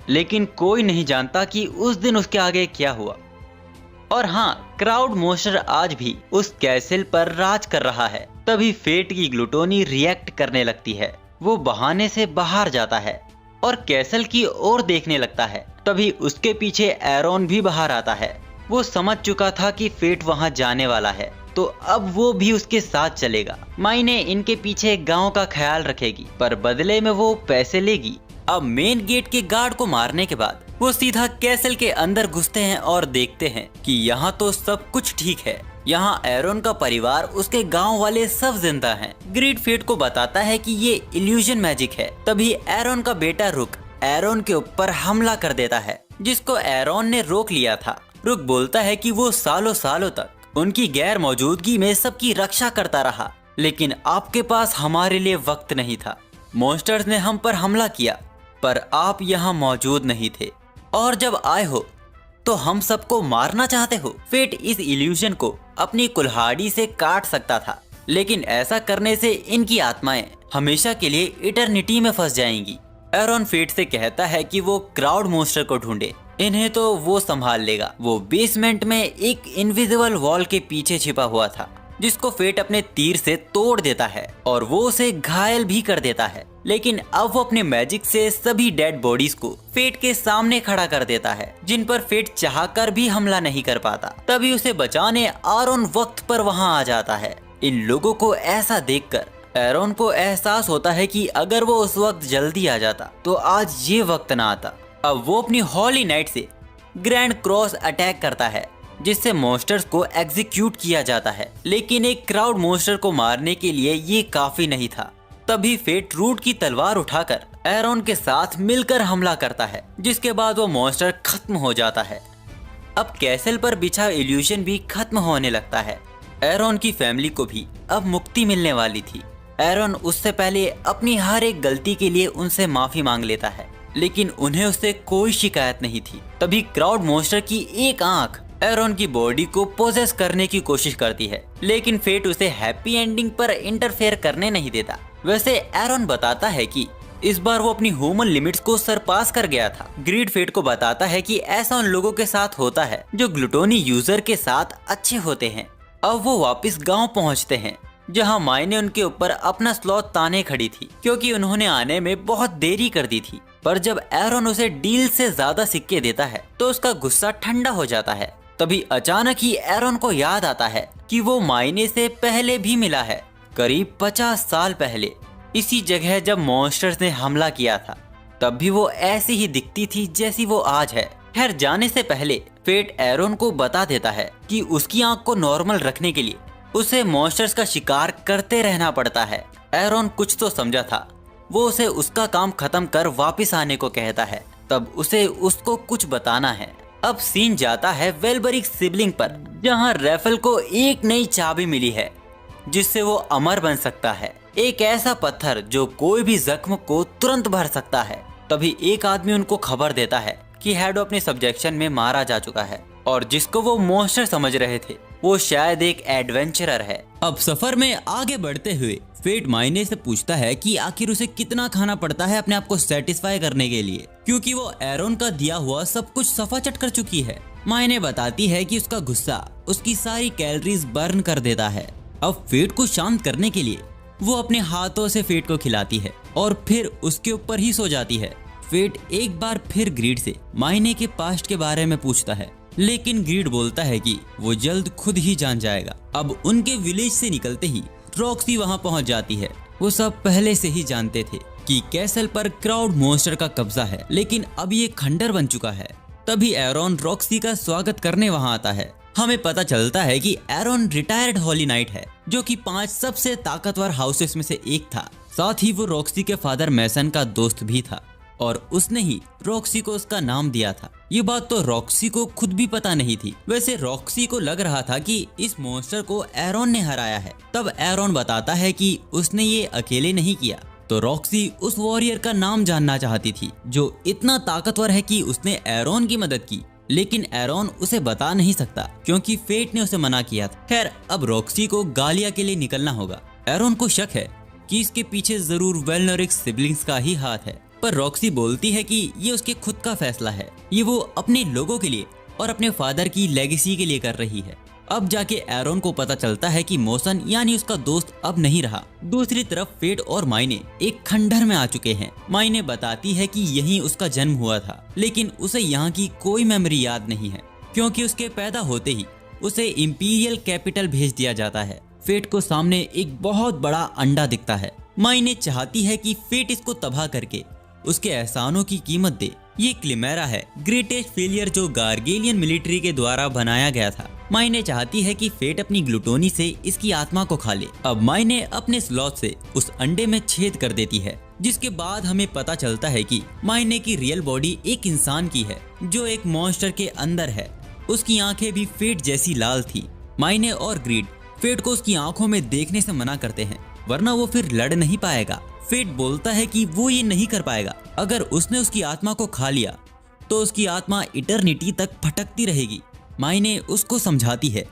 लेकिन कोई नहीं जानता कि उस दिन उसके आगे क्या हुआ। और हाँ, क्राउड मॉन्स्टर आज भी उस कैसल पर राज कर रहा है। तभी फेट की ग्लूटोनी रिएक्ट करने लगती है। वो बहाने से बाहर जाता है और कैसल की ओर देखने लगता है। तभी उसके पीछे एरॉन भी बाहर आता है। वो समझ चुका था कि फेट वहां जाने वाला है, तो अब वो भी उसके साथ चलेगा। मायने इनके पीछे गांव का ख्याल रखेगी, पर बदले में वो पैसे लेगी। अब मेन गेट के गार्ड को मारने के बाद वो सीधा कैसल के अंदर घुसते हैं और देखते हैं कि यहाँ तो सब कुछ ठीक है। यहाँ एरॉन का परिवार, उसके गांव वाले सब जिंदा हैं। ग्रीड फेट को बताता है कि ये इल्यूजन मैजिक है। तभी एरॉन का बेटा रुक एरॉन के ऊपर हमला कर देता है, जिसको एरॉन ने रोक लिया था। रुक बोलता है कि वो सालों सालों तक उनकी गैर मौजूदगी में सबकी रक्षा करता रहा, लेकिन आपके पास हमारे लिए वक्त नहीं था। मॉन्स्टर्स ने हम पर हमला किया, पर आप यहाँ मौजूद नहीं थे, और जब आए हो तो हम सबको मारना चाहते हो। फेट इस इल्यूजन को अपनी कुल्हाड़ी से काट सकता था, लेकिन ऐसा करने से इनकी आत्माएं हमेशा के लिए इटर्निटी में फंस जाएंगी। एरॉन फेट से कहता है कि वो क्राउड मॉन्स्टर को ढूंढे, इन्हें तो वो संभाल लेगा। वो बेसमेंट में एक इनविजिबल वॉल के पीछे छिपा हुआ था, जिसको फेट अपने तीर से तोड़ देता है और वो उसे घायल भी कर देता है। लेकिन अब वो अपने मैजिक से सभी डेड बॉडीज को फेट के सामने खड़ा कर देता है, जिन पर फेट चाहकर भी हमला नहीं कर पाता। तभी उसे बचाने एरॉन वक्त पर वहां आ जाता है। इन लोगों को ऐसा देखकर एरॉन को एहसास होता है कि अगर वो उस वक्त जल्दी आ जाता तो आज ये वक्त ना आता। अब वो अपनी हॉली नाइट से ग्रैंड क्रॉस अटैक करता है, जिससे मॉन्स्टर्स को एग्जीक्यूट किया जाता है। लेकिन एक क्राउड मॉन्स्टर को मारने के लिए ये काफी नहीं था। तभी फेट रूट की तलवार उठाकर एरॉन के साथ मिलकर हमला करता है, जिसके बाद वो मॉन्स्टर खत्म हो जाता है। अब कैसल पर बिछा इल्यूजन भी खत्म होने लगता है। एरॉन की फैमिली को भी अब मुक्ति मिलने वाली थी। एरॉन उससे पहले अपनी हर एक गलती के लिए उनसे माफी मांग लेता है, लेकिन उन्हें उससे कोई शिकायत नहीं थी। तभी क्राउड मॉन्स्टर की एक आंख एरॉन की बॉडी को पोजेस करने की कोशिश करती है, लेकिन फेट उसे हैप्पी एंडिंग पर इंटरफेयर करने नहीं देता। वैसे एरॉन बताता है कि इस बार वो अपनी ह्यूमन लिमिट्स को सरपास कर गया था। ग्रीड फेट को बताता है कि ऐसा उन लोगों के साथ होता है जो ग्लूटोनी यूजर के साथ अच्छे होते हैं। अब वो वापस गांव पहुंचते हैं, जहां माई ने उनके ऊपर अपना स्लॉथ ताने खड़ी थी, क्योंकि उन्होंने आने में बहुत देरी कर दी थी। पर जब एरॉन उसे डील से ज्यादा सिक्के देता है तो उसका गुस्सा ठंडा हो जाता है। तभी अचानक ही एरॉन को याद आता है कि वो मायने से पहले भी मिला है, करीब 50 साल पहले, इसी जगह जब मॉन्स्टर्स ने हमला किया था। तब भी वो ऐसी ही दिखती थी जैसी वो आज है। खैर, जाने से पहले फेट एरॉन को बता देता है कि उसकी आंख को नॉर्मल रखने के लिए उसे मॉन्स्टर्स का शिकार करते रहना पड़ता है। एरॉन कुछ तो समझा था। वो उसे उसका काम खत्म कर वापस आने को कहता है। तब उसे उसको कुछ बताना है। अब सीन जाता है वेलबरिक सिबलिंग पर, जहां रैफल को एक नई चाबी मिली है, जिससे वो अमर बन सकता है। एक ऐसा पत्थर जो कोई भी जख्म को तुरंत भर सकता है। तभी एक आदमी उनको खबर देता है कि हैडो अपने सब्जेक्शन में मारा जा चुका है, और जिसको वो मॉन्स्टर समझ रहे थे वो शायद एक एडवेंचरर है। अब सफर में आगे बढ़ते हुए फेट मायने से पूछता है कि आखिर उसे कितना खाना पड़ता है अपने आप को सेटिस्फाई करने के लिए, क्योंकि वो एरोन का दिया हुआ सब कुछ सफाचट कर चुकी है। मायने बताती है कि उसका गुस्सा उसकी सारी कैलोरीज बर्न कर देता है। अब फेट को शांत करने के लिए वो अपने हाथों से फेट को खिलाती है और फिर उसके ऊपर ही सो जाती है। फेट एक बार फिर ग्रीड से मायने के पास्ट के बारे में पूछता है, लेकिन ग्रीड बोलता है कि वो जल्द खुद ही जान जाएगा। अब उनके विलेज से निकलते ही रॉक्सी वहां पहुंच जाती है। वो सब पहले से ही जानते थे कि कैसल पर क्राउड मॉन्स्टर का कब्जा है, लेकिन अब ये खंडर बन चुका है। तभी एरोन रॉक्सी का स्वागत करने वहां आता है। हमें पता चलता है कि एरोन रिटायर्ड होली नाइट है, जो कि 5 सबसे ताकतवर हाउसेस में से एक था। साथ ही वो रॉक्सी के फादर मैसन का दोस्त भी था और उसने ही रॉक्सी को उसका नाम दिया था। ये बात तो रॉक्सी को खुद भी पता नहीं थी। वैसे रॉक्सी को लग रहा था कि इस मॉन्स्टर को एरोन ने हराया है। तब एरोन बताता है कि उसने ये अकेले नहीं किया। तो रॉक्सी उस वॉरियर का नाम जानना चाहती थी जो इतना ताकतवर है कि उसने एरोन की मदद की, लेकिन एरोन उसे बता नहीं सकता क्योंकि फेट ने उसे मना किया था। खैर, अब रॉक्सी को गालिया के लिए निकलना होगा। एरोन को शक है कि इसके पीछे जरूर वेलनोरिक सिबलिंग्स का ही हाथ है, पर रॉक्सी बोलती है कि ये उसके खुद का फैसला है। ये वो अपने लोगों के लिए और अपने फादर की लेगेसी के लिए कर रही है। अब जाके एरोन को पता चलता है कि मोसन यानी उसका दोस्त अब नहीं रहा। दूसरी तरफ फेट और मायने एक खंडर में आ चुके हैं। मायने बताती है कि यहीं उसका जन्म हुआ था, लेकिन उसे यहाँ की कोई मेमोरी याद नहीं है क्योंकि उसके पैदा होते ही उसे इंपीरियल कैपिटल भेज दिया जाता है। फेट को सामने एक बहुत बड़ा अंडा दिखता है। मायने चाहती है कि फेट इसको तबाह करके उसके एहसानों की कीमत दे। ये क्लिमेरा है, ग्रेटेस्ट फेलियर जो गार्गेलियन मिलिट्री के द्वारा बनाया गया था। मायने चाहती है कि फेट अपनी ग्लूटोनी से इसकी आत्मा को खा ले। अब मायने अपने स्लॉथ से उस अंडे में छेद कर देती है, जिसके बाद हमें पता चलता है कि मायने की रियल बॉडी एक इंसान की है जो एक मॉन्स्टर के अंदर है। उसकी आंखें भी फेट जैसी लाल थी। मायने और ग्रीड फेट को उसकी आंखों में देखने से मना करते हैं, वरना वो फिर लड़ नहीं पाएगा। फेट बोलता है कि वो ये नहीं कर पाएगा। अगर उसने उसकी आत्मा को खा लिया तो उसकी आत्मा इटर्निटी तक भटकती रहेगी। मायने उसको समझाती है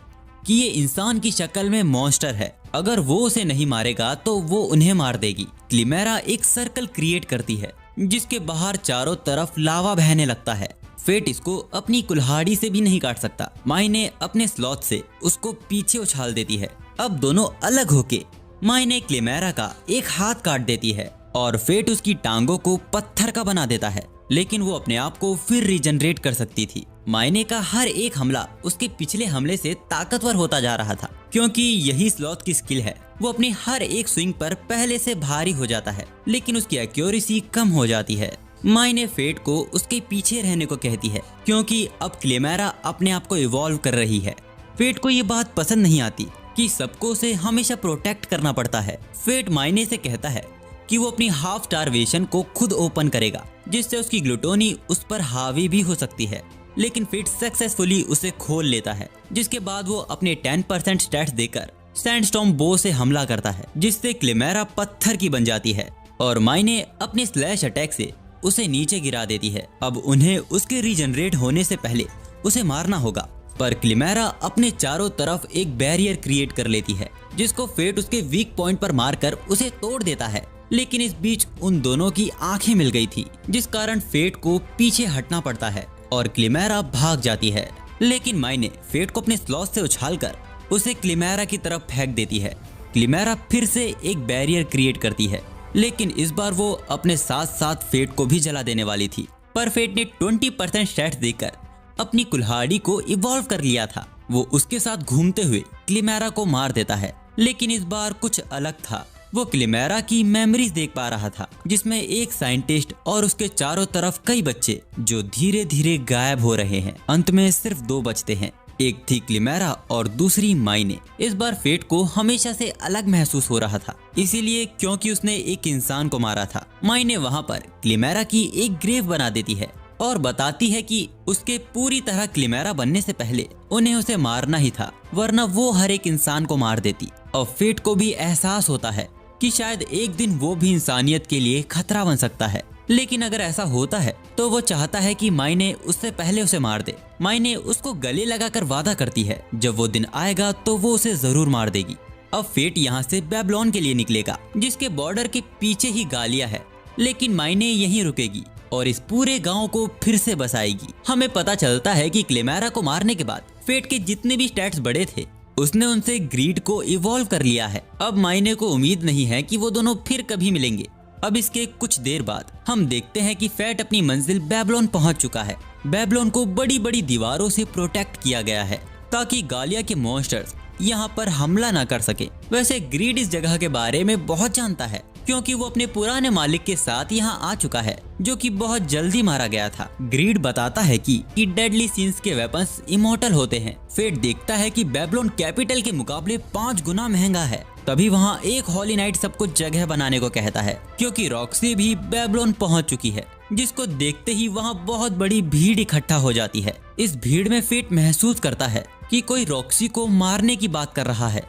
कि ये इंसान की शक्ल में मॉन्स्टर है, अगर वो उसे नहीं मारेगा तो वो उन्हें मार देगी। क्लिमेरा एक सर्कल क्रिएट करती है जिसके बाहर चारों तरफ लावा बहने लगता है। फेट इसको अपनी कुल्हाड़ी से भी नहीं काट सकता। मायने अपने स्लॉथ से उसको पीछे उछाल देती है। अब दोनों अलग होके मायने क्लिमेरा का एक हाथ काट देती है और फेट उसकी टांगों को पत्थर का बना देता है, लेकिन वो अपने आप को फिर रीजनरेट कर सकती थी। मायने का हर एक हमला उसके पिछले हमले से ताकतवर होता जा रहा था, क्योंकि यही स्लॉथ की स्किल है। वो अपनी हर एक स्विंग पर पहले से भारी हो जाता है, लेकिन उसकी एक्यूरेसी कम हो जाती है। मायने फेट को उसके पीछे रहने को कहती है क्योंकि अब क्लिमेरा अपने आप को इवॉल्व कर रही है। फेट को ये बात पसंद नहीं आती कि सबको उसे हमेशा प्रोटेक्ट करना पड़ता है। फेट मायने से कहता है कि वो अपनी हाफ स्टारवेशन को खुद ओपन करेगा, जिससे उसकी ग्लूटोनी उस पर हावी भी हो सकती है, लेकिन फेट सक्सेसफुली उसे खोल लेता है, जिसके बाद वो अपने 10% स्टैट्स देकर सैंडस्टॉर्म बो से हमला करता है, जिससे क्लिमेरा पत्थर की बन जाती है और मायने अपने स्लैश अटैक से उसे नीचे गिरा देती है। अब उन्हें उसके रीजनरेट होने से पहले उसे मारना होगा, पर क्लिमेरा अपने चारों तरफ एक बैरियर क्रिएट कर लेती है, जिसको फेट उसके वीक पॉइंट पर मारकर उसे तोड़ देता है। लेकिन इस बीच उन दोनों की आंखें मिल गई थी, जिस कारण फेट को पीछे हटना पड़ता है और क्लिमेरा भाग जाती है। लेकिन मायने फेट को अपने स्लॉथ से उछालकर उसे क्लिमेरा की तरफ फेंक देती है। क्लिमेरा फिर से एक बैरियर क्रिएट करती है, लेकिन इस बार वो अपने साथ साथ फेट को भी जला देने वाली थी, पर फेट ने 20% स्टैट्स देकर अपनी कुल्हाड़ी को इवॉल्व कर लिया था। वो उसके साथ घूमते हुए क्लिमेरा को मार देता है, लेकिन इस बार कुछ अलग था। वो क्लिमेरा की मेमोरीज देख पा रहा था, जिसमें एक साइंटिस्ट और उसके चारों तरफ कई बच्चे जो धीरे धीरे गायब हो रहे हैं। अंत में सिर्फ 2 बचते हैं, एक थी क्लिमेरा और दूसरी मायने। इस बार फेट को हमेशा से अलग महसूस हो रहा था, इसीलिए क्योंकि उसने एक इंसान को मारा था। मायने वहाँ पर क्लिमेरा की एक ग्रेव बना देती है और बताती है कि उसके पूरी तरह क्लिमेरा बनने से पहले उन्हें उसे मारना ही था, वरना वो हर एक इंसान को मार देती। और फेट को भी एहसास होता है कि शायद एक दिन वो भी इंसानियत के लिए खतरा बन सकता है, लेकिन अगर ऐसा होता है तो वो चाहता है कि मायने उससे पहले उसे मार दे। मायने उसको गले लगाकर वादा करती है जब वो दिन आएगा तो वो उसे जरूर मार देगी। अब फेट यहाँ से बेबीलोन के लिए निकलेगा, जिसके बॉर्डर के पीछे ही गालिया है, लेकिन मायने यहीं रुकेगी और इस पूरे गांव को फिर से बसाएगी। हमें पता चलता है कि क्लेमेरा को मारने के बाद फेट के जितने भी स्टैट्स बड़े थे उसने उनसे ग्रीड को इवॉल्व कर लिया है। अब मायने को उम्मीद नहीं है कि वो दोनों फिर कभी मिलेंगे। अब इसके कुछ देर बाद हम देखते हैं कि फेट अपनी मंजिल बेबीलोन पहुंच चुका है। बेबीलोन को बड़ी बड़ी दीवारों से प्रोटेक्ट किया गया है ताकि गालिया के मॉन्स्टर्स यहाँ पर हमला ना कर सके। वैसे ग्रीड इस जगह के बारे में बहुत जानता है क्योंकि वो अपने पुराने मालिक के साथ यहाँ आ चुका है, जो कि बहुत जल्दी मारा गया था। ग्रीड बताता है कि डेडली सीन्स के वेपन्स इमॉर्टल होते हैं। फेट देखता है कि बेबीलोन कैपिटल के मुकाबले 5 गुना महंगा है। तभी वहाँ एक हॉली नाइट सबको जगह बनाने को कहता है क्योंकि रॉक्सी भी बेबीलोन पहुँच चुकी है, जिसको देखते ही वहाँ बहुत बड़ी भीड़ इकट्ठा हो जाती है। इस भीड़ में फेट महसूस करता है कि कोई रॉक्सी को मारने की बात कर रहा है।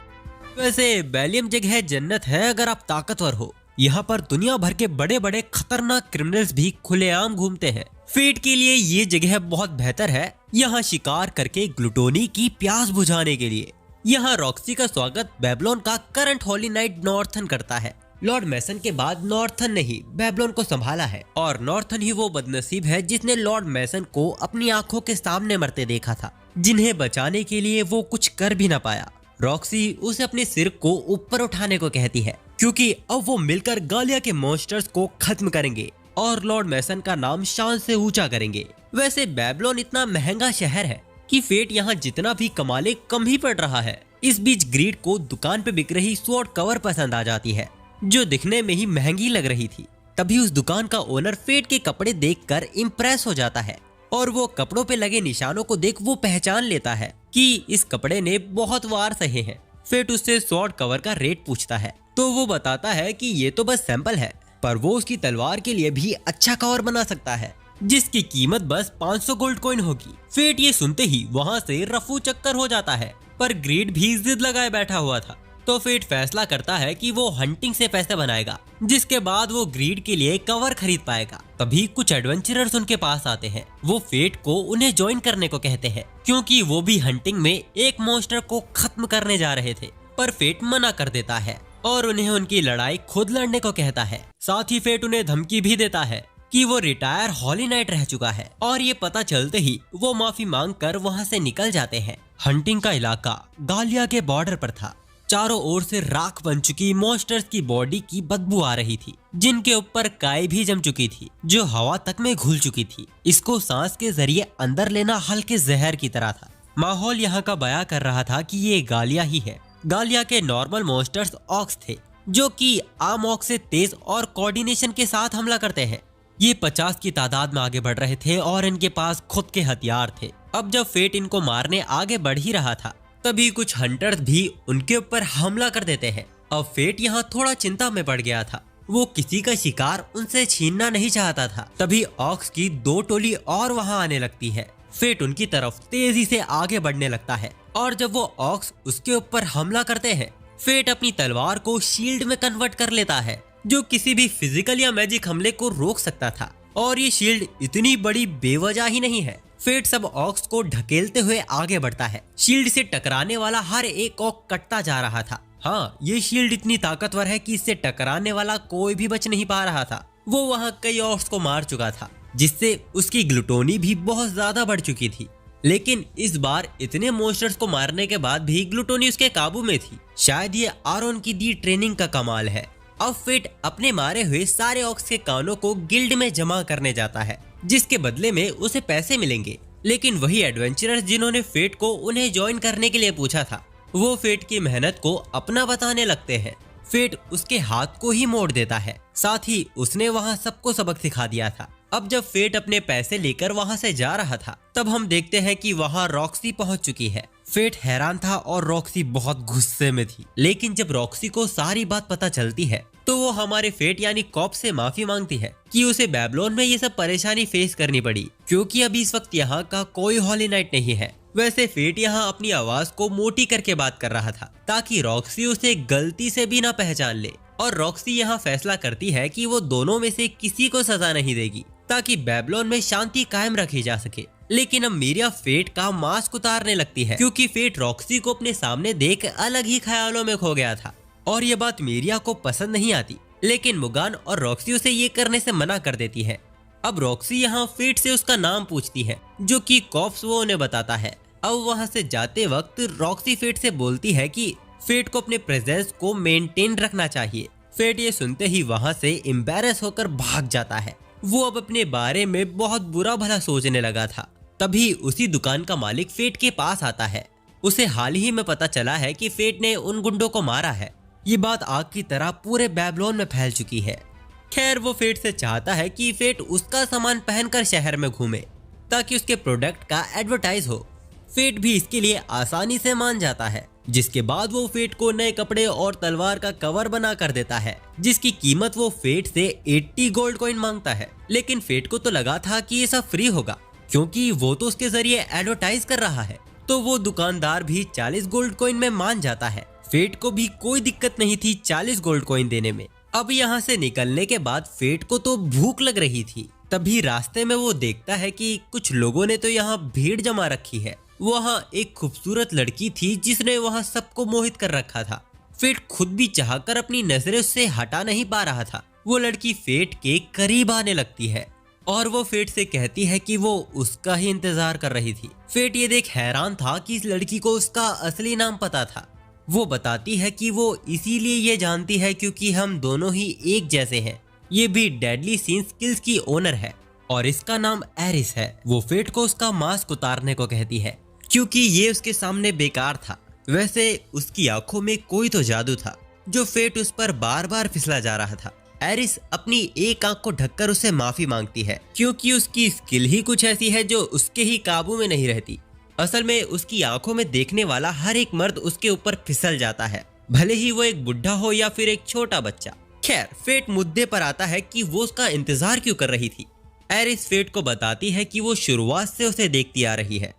वैसे बेलियम जगह जन्नत है अगर आप ताकतवर हो। यहाँ पर दुनिया भर के बड़े बड़े खतरनाक क्रिमिनल्स भी खुलेआम घूमते हैं। फेट के लिए ये जगह बहुत बेहतर है, यहाँ शिकार करके ग्लूटोनी की प्यास बुझाने के लिए। यहाँ रॉक्सी का स्वागत बेबीलोन का करंट हॉली नाइट नॉर्थन करता है। लॉर्ड मैसन के बाद नॉर्थन ने ही बेबीलोन को संभाला है और नॉर्थन ही वो बदनसीब है जिसने लॉर्ड मैसन को अपनी आंखों के सामने मरते देखा था, जिन्हें बचाने के लिए वो कुछ कर भी ना पाया। रॉक्सी उसे अपने सिर को ऊपर उठाने को कहती है क्योंकि अब वो मिलकर गालिया के मॉन्स्टर्स को खत्म करेंगे और लॉर्ड मैसन का नाम शान से ऊंचा करेंगे। वैसे बेबीलोन इतना महंगा शहर है कि फेट यहाँ जितना भी कमा ले कम ही पड़ रहा है। इस बीच ग्रीड को दुकान पे बिक रही स्वॉर्ड कवर पसंद आ जाती है, जो दिखने में ही महंगी लग रही थी। तभी उस दुकान का ओनर फेट के कपड़े देखकर इम्प्रेस हो जाता है और वो कपड़ों पे लगे निशानों को देख वो पहचान लेता है कि इस कपड़े ने बहुत वार सहे हैं। फेट उससे स्वॉर्ड कवर का रेट पूछता है तो वो बताता है कि ये तो बस सैंपल है, पर वो उसकी तलवार के लिए भी अच्छा कवर बना सकता है, जिसकी कीमत बस 500 गोल्ड कॉइन होगी। फेट ये सुनते ही वहाँ से रफू चक्कर हो जाता है, पर ग्रीड भी जिद लगाए बैठा हुआ था। तो फेट फैसला करता है कि वो हंटिंग से पैसे बनाएगा, जिसके बाद वो ग्रीड के लिए कवर खरीद पाएगा। तभी कुछ एडवेंचरर्स उनके पास आते हैं। वो फेट को उन्हें ज्वाइन करने को कहते हैं क्योंकि वो भी हंटिंग में एक मॉन्स्टर को खत्म करने जा रहे थे, पर फेट मना कर देता है और उन्हें उनकी लड़ाई खुद लड़ने को कहता है। साथ ही फेट उन्हें धमकी भी देता है कि वो रिटायर हॉली नाइट रह चुका है और ये पता चलते ही वो माफी मांग कर वहाँ से निकल जाते हैं। हंटिंग का इलाका गालिया के बॉर्डर पर था। चारों ओर से राख बन चुकी मॉन्स्टर्स की बॉडी की बदबू आ रही थी, जिनके ऊपर काई भी जम चुकी थी, जो हवा तक में घुल चुकी थी। इसको सांस के जरिए अंदर लेना हल्के जहर की तरह था। माहौल यहाँ का बयां कर रहा था कि ये गालिया ही है। गालिया के नॉर्मल मॉन्स्टर्स ऑक्स थे, जो कि आम ऑक्स से तेज और कोऑर्डिनेशन के साथ हमला करते हैं। ये 50 की तादाद में आगे बढ़ रहे थे और इनके पास खुद के हथियार थे। अब जब फेट इनको मारने आगे बढ़ ही रहा था, तभी कुछ हंटर्स भी उनके ऊपर हमला कर देते हैं। अब फेट यहाँ थोड़ा चिंता में पड़ गया था। वो किसी का शिकार उनसे छीनना नहीं चाहता था। तभी ऑक्स की 2 टोली और वहाँ आने लगती है। फेट उनकी तरफ तेजी से आगे बढ़ने लगता है और जब वो ऑक्स उसके ऊपर हमला करते हैं, फेट अपनी तलवार को शील्ड में कन्वर्ट कर लेता है, जो किसी भी फिजिकल या मैजिक हमले को रोक सकता था। और ये शील्ड इतनी बड़ी बेवजह ही नहीं है। फेट सब ऑक्स को ढकेलते हुए आगे बढ़ता है। शील्ड से टकराने वाला हर एक ऑक कटता जा रहा था। हाँ, ये शील्ड इतनी ताकतवर है कि इससे टकराने वाला कोई भी बच नहीं पा रहा था। वो वहाँ कई ऑक्स को मार चुका था, जिससे उसकी ग्लूटोनी भी बहुत ज्यादा बढ़ चुकी थी। लेकिन इस बार इतने मॉन्स्टर्स को मारने के बाद भी ग्लूटोनी उसके काबू में थी। शायद ये आरोन की दी ट्रेनिंग का कमाल है। अब फेट अपने मारे हुए सारे ऑक्स के कानों को गिल्ड में जमा करने जाता है, जिसके बदले में उसे पैसे मिलेंगे। लेकिन वही एडवेंचरर्स जिन्होंने फेट को उन्हें ज्वाइन करने के लिए पूछा था, वो फेट की मेहनत को अपना बताने लगते हैं। फेट उसके हाथ को ही मोड़ देता है, साथ ही उसने वहाँ सबको सबक सिखा दिया था। अब जब फेट अपने पैसे लेकर वहाँ से जा रहा था, तब हम देखते हैं कि वहाँ रॉक्सी पहुँच चुकी है। फेट हैरान था और रॉक्सी बहुत गुस्से में थी। लेकिन जब रॉक्सी को सारी बात पता चलती है, तो वो हमारे फेट यानी कॉप से माफी मांगती है कि उसे बेबीलोन में ये सब परेशानी फेस करनी पड़ी, क्योंकि अभी इस वक्त यहाँ का कोई हॉली नाइट नहीं है। वैसे फेट यहाँ अपनी आवाज को मोटी करके बात कर रहा था, ताकि रॉक्सी उसे गलती से भी ना पहचान ले। और रॉक्सी यहाँ फैसला करती है कि वो दोनों में से किसी को सजा नहीं देगी, ताकि बेबीलोन में शांति कायम रखी जा सके। लेकिन अब मीरिया फेट का मास्क उतारने लगती है क्योंकि फेट रॉक्सी को अपने सामने देख अलग ही ख्यालों में खो गया था और ये बात मीरिया को पसंद नहीं आती। लेकिन मुगान और रॉक्सी उसे ये करने से मना कर देती है। अब रॉक्सी यहाँ फेट से उसका नाम पूछती है जो कि कॉप्स वो उन्हें बताता है। अब वहाँ से जाते वक्त रॉक्सी फेट से बोलती है कि फेट को अपने प्रेजेंस को मेंटेन रखना चाहिए। फेट ये सुनते ही वहाँ से एम्बैरेस होकर भाग जाता है। वो अब अपने बारे में बहुत बुरा भला सोचने लगा था। तभी उसी दुकान का मालिक फेट के पास आता है। उसे हाल ही में पता चला है कि फेट ने उन गुंडों को मारा है। ये बात आग की तरह पूरे बेबीलोन में फैल चुकी है। खैर वो फेट से चाहता है कि फेट उसका सामान पहनकर शहर में घूमे ताकि उसके प्रोडक्ट का एडवर्टाइज हो। फेट भी इसके लिए आसानी से मान जाता है, जिसके बाद वो फेट को नए कपड़े और तलवार का कवर बना कर देता है, जिसकी कीमत वो फेट से 80 गोल्ड कॉइन मांगता है। लेकिन फेट को तो लगा था कि ये सब फ्री होगा क्योंकि वो तो उसके जरिए एडवर्टाइज कर रहा है। तो वो दुकानदार भी 40 गोल्ड कॉइन में मान जाता है। फेट को भी कोई दिक्कत नहीं थी 40 गोल्ड कॉइन देने में। अब यहाँ से निकलने के बाद फेट को तो भूख लग रही थी। तभी रास्ते में वो देखता है कि कुछ लोगों ने तो यहाँ भीड़ जमा रखी है। वहाँ एक खूबसूरत लड़की थी जिसने वहाँ सबको मोहित कर रखा था। फेट खुद भी चाहकर अपनी नजरें उससे हटा नहीं पा रहा था। वो लड़की फेट के करीब आने लगती है और वो फेट से कहती है कि वो उसका ही इंतजार कर रही थी। फेट ये देख हैरान था कि इस लड़की को उसका असली नाम पता था। वो बताती है कि वो इसीलिए ये जानती है क्योंकि हम दोनों ही एक जैसे हैं। ये भी डेडली सीन स्किल्स की ओनर है और इसका नाम एरिस है। वो फेट को उसका मास्क उतारने को कहती है क्योंकि ये उसके सामने बेकार था। वैसे उसकी आंखों में कोई तो जादू था जो फेट उस पर बार बार फिसला जा रहा था। एरिस अपनी एक आंख को ढककर उसे माफी मांगती है क्योंकि उसकी स्किल ही कुछ ऐसी है जो उसके ही काबू में नहीं रहती। असल में उसकी आंखों में देखने वाला हर एक मर्द उसके ऊपर फिसल जाता है, भले ही वो एक बुढ़ा हो या फिर एक छोटा बच्चा। खैर फेट मुद्दे पर आता है कि वो उसका इंतजार क्यों कर रही थी। एरिस फेट को बताती है कि वो शुरुआत से उसे देखती आ रही है।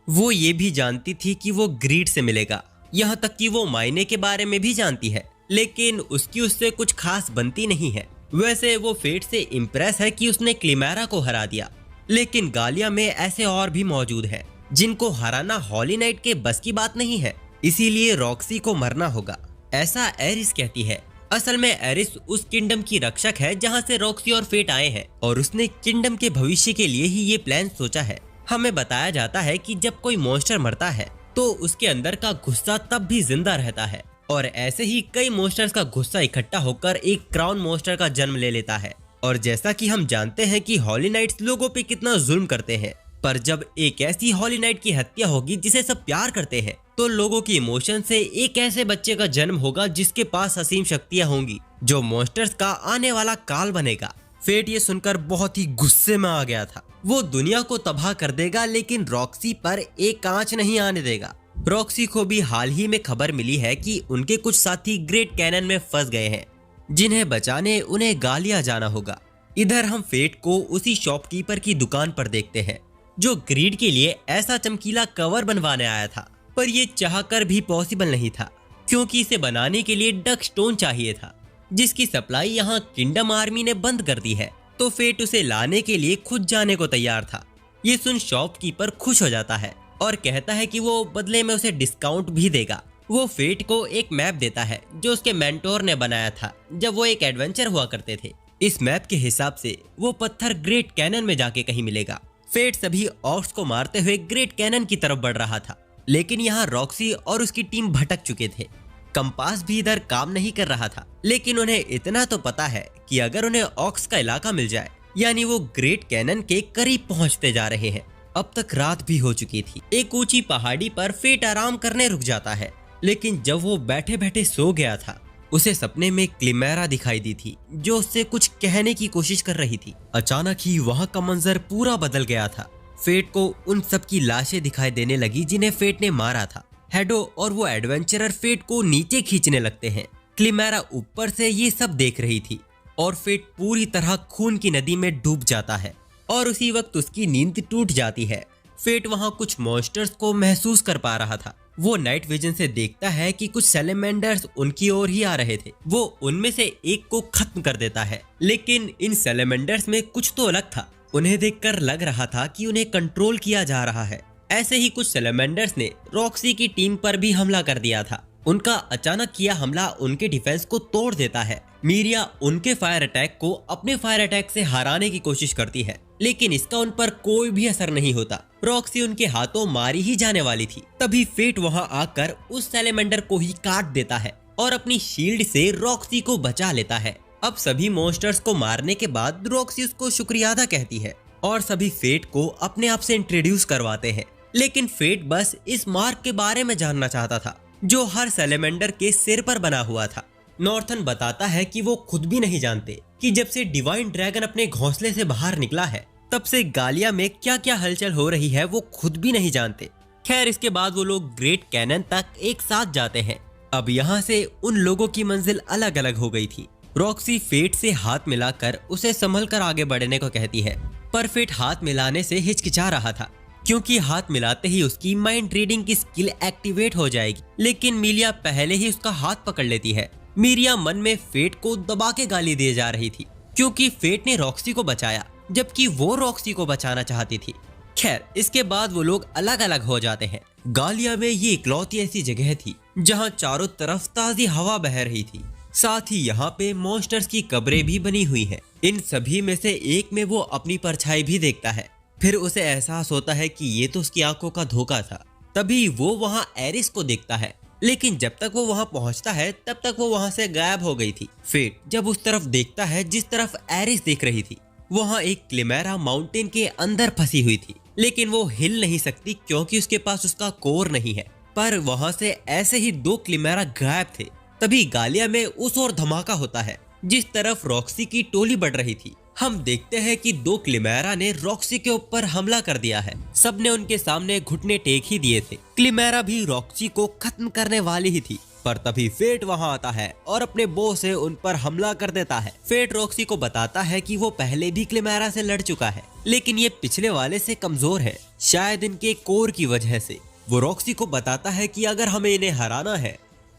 वो ये भी जानती थी कि वो ग्रीड से मिलेगा, यहाँ तक कि वो मायने के बारे में भी जानती है, लेकिन उसकी उससे कुछ खास बनती नहीं है। वैसे वो फेट से इम्प्रेस है कि उसने क्लिमेरा को हरा दिया, लेकिन गालिया में ऐसे और भी मौजूद हैं जिनको हराना हॉली नाइट के बस की बात नहीं है, इसीलिए रॉक्सी को मरना होगा, ऐसा एरिस कहती है। असल में एरिस उस किंगडम की रक्षक है जहाँ से रॉक्सी और फेट आए हैं और उसने किंगडम के भविष्य के लिए ही ये प्लान सोचा है। हमें बताया जाता है कि जब कोई मॉन्स्टर मरता है तो उसके अंदर का गुस्सा तब भी जिंदा रहता है और ऐसे ही कई मॉन्स्टर्स का गुस्सा इकट्ठा होकर एक क्राउन मॉन्स्टर का जन्म ले लेता है। और जैसा कि हम जानते हैं कि हॉली नाइट्स लोगों पे कितना जुल्म करते हैं, पर जब एक ऐसी हॉली नाइट की हत्या होगी जिसे सब प्यार करते हैं तो लोगों की इमोशन से एक ऐसे बच्चे का जन्म होगा जिसके पास असीम शक्तियां होंगी जो मॉन्स्टर्स का आने वाला काल बनेगा। फेट ये सुनकर बहुत ही गुस्से में आ गया था। वो दुनिया को तबाह कर देगा लेकिन रॉक्सी पर एक आंच नहीं आने देगा। रॉक्सी को भी हाल ही में खबर मिली है कि उनके कुछ साथी ग्रेट कैनन में फंस गए हैं जिन्हें बचाने उन्हें गालिया जाना होगा। इधर हम फेट को उसी शॉपकीपर की दुकान पर देखते हैं जो ग्रीड के लिए ऐसा चमकीला कवर बनवाने आया था, पर ये चाहकर भी पॉसिबल नहीं था क्योंकि इसे बनाने के लिए डक स्टोन चाहिए था जिसकी सप्लाई यहाँ किंगडम आर्मी ने बंद कर दी है। तो फेट उसे लाने के लिए खुद जाने को तैयार था। ये सुन शॉपकीपर खुश हो जाता है और कहता है कि वो बदले में उसे डिस्काउंट भी देगा। वो फेट को एक मैप देता है जो उसके मेंटोर ने बनाया था जब वो एक एडवेंचर हुआ करते थे। इस मैप के हिसाब से वो पत्थर ग्रेट कैनन में जाके कहीं मिलेगा। फेट सभी ऑक्स को मारते हुए ग्रेट कैनन की तरफ बढ़ रहा था, लेकिन यहाँ रॉक्सी और उसकी टीम भटक चुके थे। कंपास भी इधर काम नहीं कर रहा था, लेकिन उन्हें इतना तो पता है कि अगर उन्हें ऑक्स का इलाका मिल जाए यानी वो ग्रेट कैनन के करीब पहुंचते जा रहे हैं। अब तक रात भी हो चुकी थी। एक ऊंची पहाड़ी पर फेट आराम करने रुक जाता है, लेकिन जब वो बैठे बैठे सो गया था उसे सपने में क्लिमेरा दिखाई दी थी जो उससे कुछ कहने की कोशिश कर रही थी। अचानक ही वहाँ का मंजर पूरा बदल गया था। फेट को उन सब की लाशें दिखाई देने लगी जिन्हें फेट ने मारा था। हेडो और वो एडवेंचरर फेट को नीचे खींचने लगते हैं। क्लिमेरा ऊपर से ये सब देख रही थी और फेट पूरी तरह खून की नदी में डूब जाता है और उसी वक्त उसकी नींद टूट जाती है। फेट वहाँ कुछ मॉन्स्टर्स को महसूस कर पा रहा था। वो नाइट विजन से देखता है कि कुछ सैलेमेंडर्स उनकी ओर ही आ रहे थे। वो उनमें से एक को खत्म कर देता है, लेकिन इन सैलेमेंडर्स में कुछ तो अलग था। उन्हें देखकर लग रहा था कि उन्हें कंट्रोल किया जा रहा है। ऐसे ही कुछ सैलेमेंडर्स ने रॉक्सी की टीम पर भी हमला कर दिया था। उनका अचानक किया हमला उनके डिफेंस को तोड़ देता है। मीरिया उनके फायर अटैक को अपने फायर अटैक से हराने की कोशिश करती है, लेकिन इसका उन पर कोई भी असर नहीं होता। रॉक्सी उनके हाथों मारी ही जाने वाली थी। तभी फेट वहां आकर उस सैलेमेंडर को ही काट देता है और अपनी शील्ड से रॉक्सी को बचा लेता है। अब सभी मॉन्स्टर्स को मारने के बाद रॉक्सी उसको शुक्रिया अदा कहती है और सभी फेट को अपने आप से इंट्रोड्यूस करवाते हैं। लेकिन फेट बस इस मार्क के बारे में जानना चाहता था जो हर सैलेमेंडर के सिर पर बना हुआ था। नॉर्थन बताता है कि वो खुद भी नहीं जानते कि जब से डिवाइन ड्रैगन अपने घोंसले से बाहर निकला है तब से गालिया में क्या क्या हलचल हो रही है वो खुद भी नहीं जानते। खैर, इसके बाद वो लोग ग्रेट कैनन तक एक साथ जाते हैं। अब यहाँ से उन लोगों की मंजिल अलग अलग हो गई थी। रॉक्सी फेट से हाथ मिलाकर उसे संभल कर आगे बढ़ने को कहती है, पर फेट हाथ मिलाने से हिचकिचा रहा था क्योंकि हाथ मिलाते ही उसकी माइंड रीडिंग की स्किल एक्टिवेट हो जाएगी। लेकिन मीरिया पहले ही उसका हाथ पकड़ लेती है। मीरिया मन में फेट को दबा के गाली दिए जा रही थी क्योंकि फेट ने रॉक्सी को बचाया जबकि वो रॉक्सी को बचाना चाहती थी। खैर, इसके बाद वो लोग अलग अलग हो जाते हैं। गालिया में ये इकलौती ऐसी जगह थी जहाँ चारों तरफ ताजी हवा बह रही थी। साथ ही यहाँ पे मॉन्स्टर्स की कब्रें भी बनी हुई हैं। इन सभी में से एक में वो अपनी परछाई भी देखता है। फिर उसे एहसास होता है कि ये तो उसकी आंखों का धोखा था। तभी वो वहाँ एरिस को देखता है, लेकिन जब तक वो वहाँ पहुँचता है तब तक वो वहाँ से गायब हो गई थी। फेट जब उस तरफ देखता है जिस तरफ एरिस देख रही थी, वहाँ एक क्लिमेरा माउंटेन के अंदर फंसी हुई थी, लेकिन वो हिल नहीं सकती क्योंकि उसके पास उसका कोर नहीं है। पर वहाँ से ऐसे ही 2 क्लिमेरा गायब थे। तभी गालिया में उस ओर धमाका होता है जिस तरफ रॉक्सी की टोली बढ़ रही थी। हम देखते हैं कि 2 क्लिमेरा ने रॉक्सी के ऊपर हमला कर दिया है। सबने उनके सामने घुटने टेक ही दिए थे। क्लिमेरा भी रॉक्सी को खत्म करने वाली ही थी, पर तभी फेट वहां आता है और अपने बो से उन पर हमला कर देता है। फेट रॉक्सी को बताता है कि वो पहले भी क्लिमेरा से लड़ चुका है, लेकिन ये पिछले वाले से कमजोर है, शायद इनके कोर की वजह से। वो रॉक्सी को बताता है कि अगर हमें इन्हें हराना है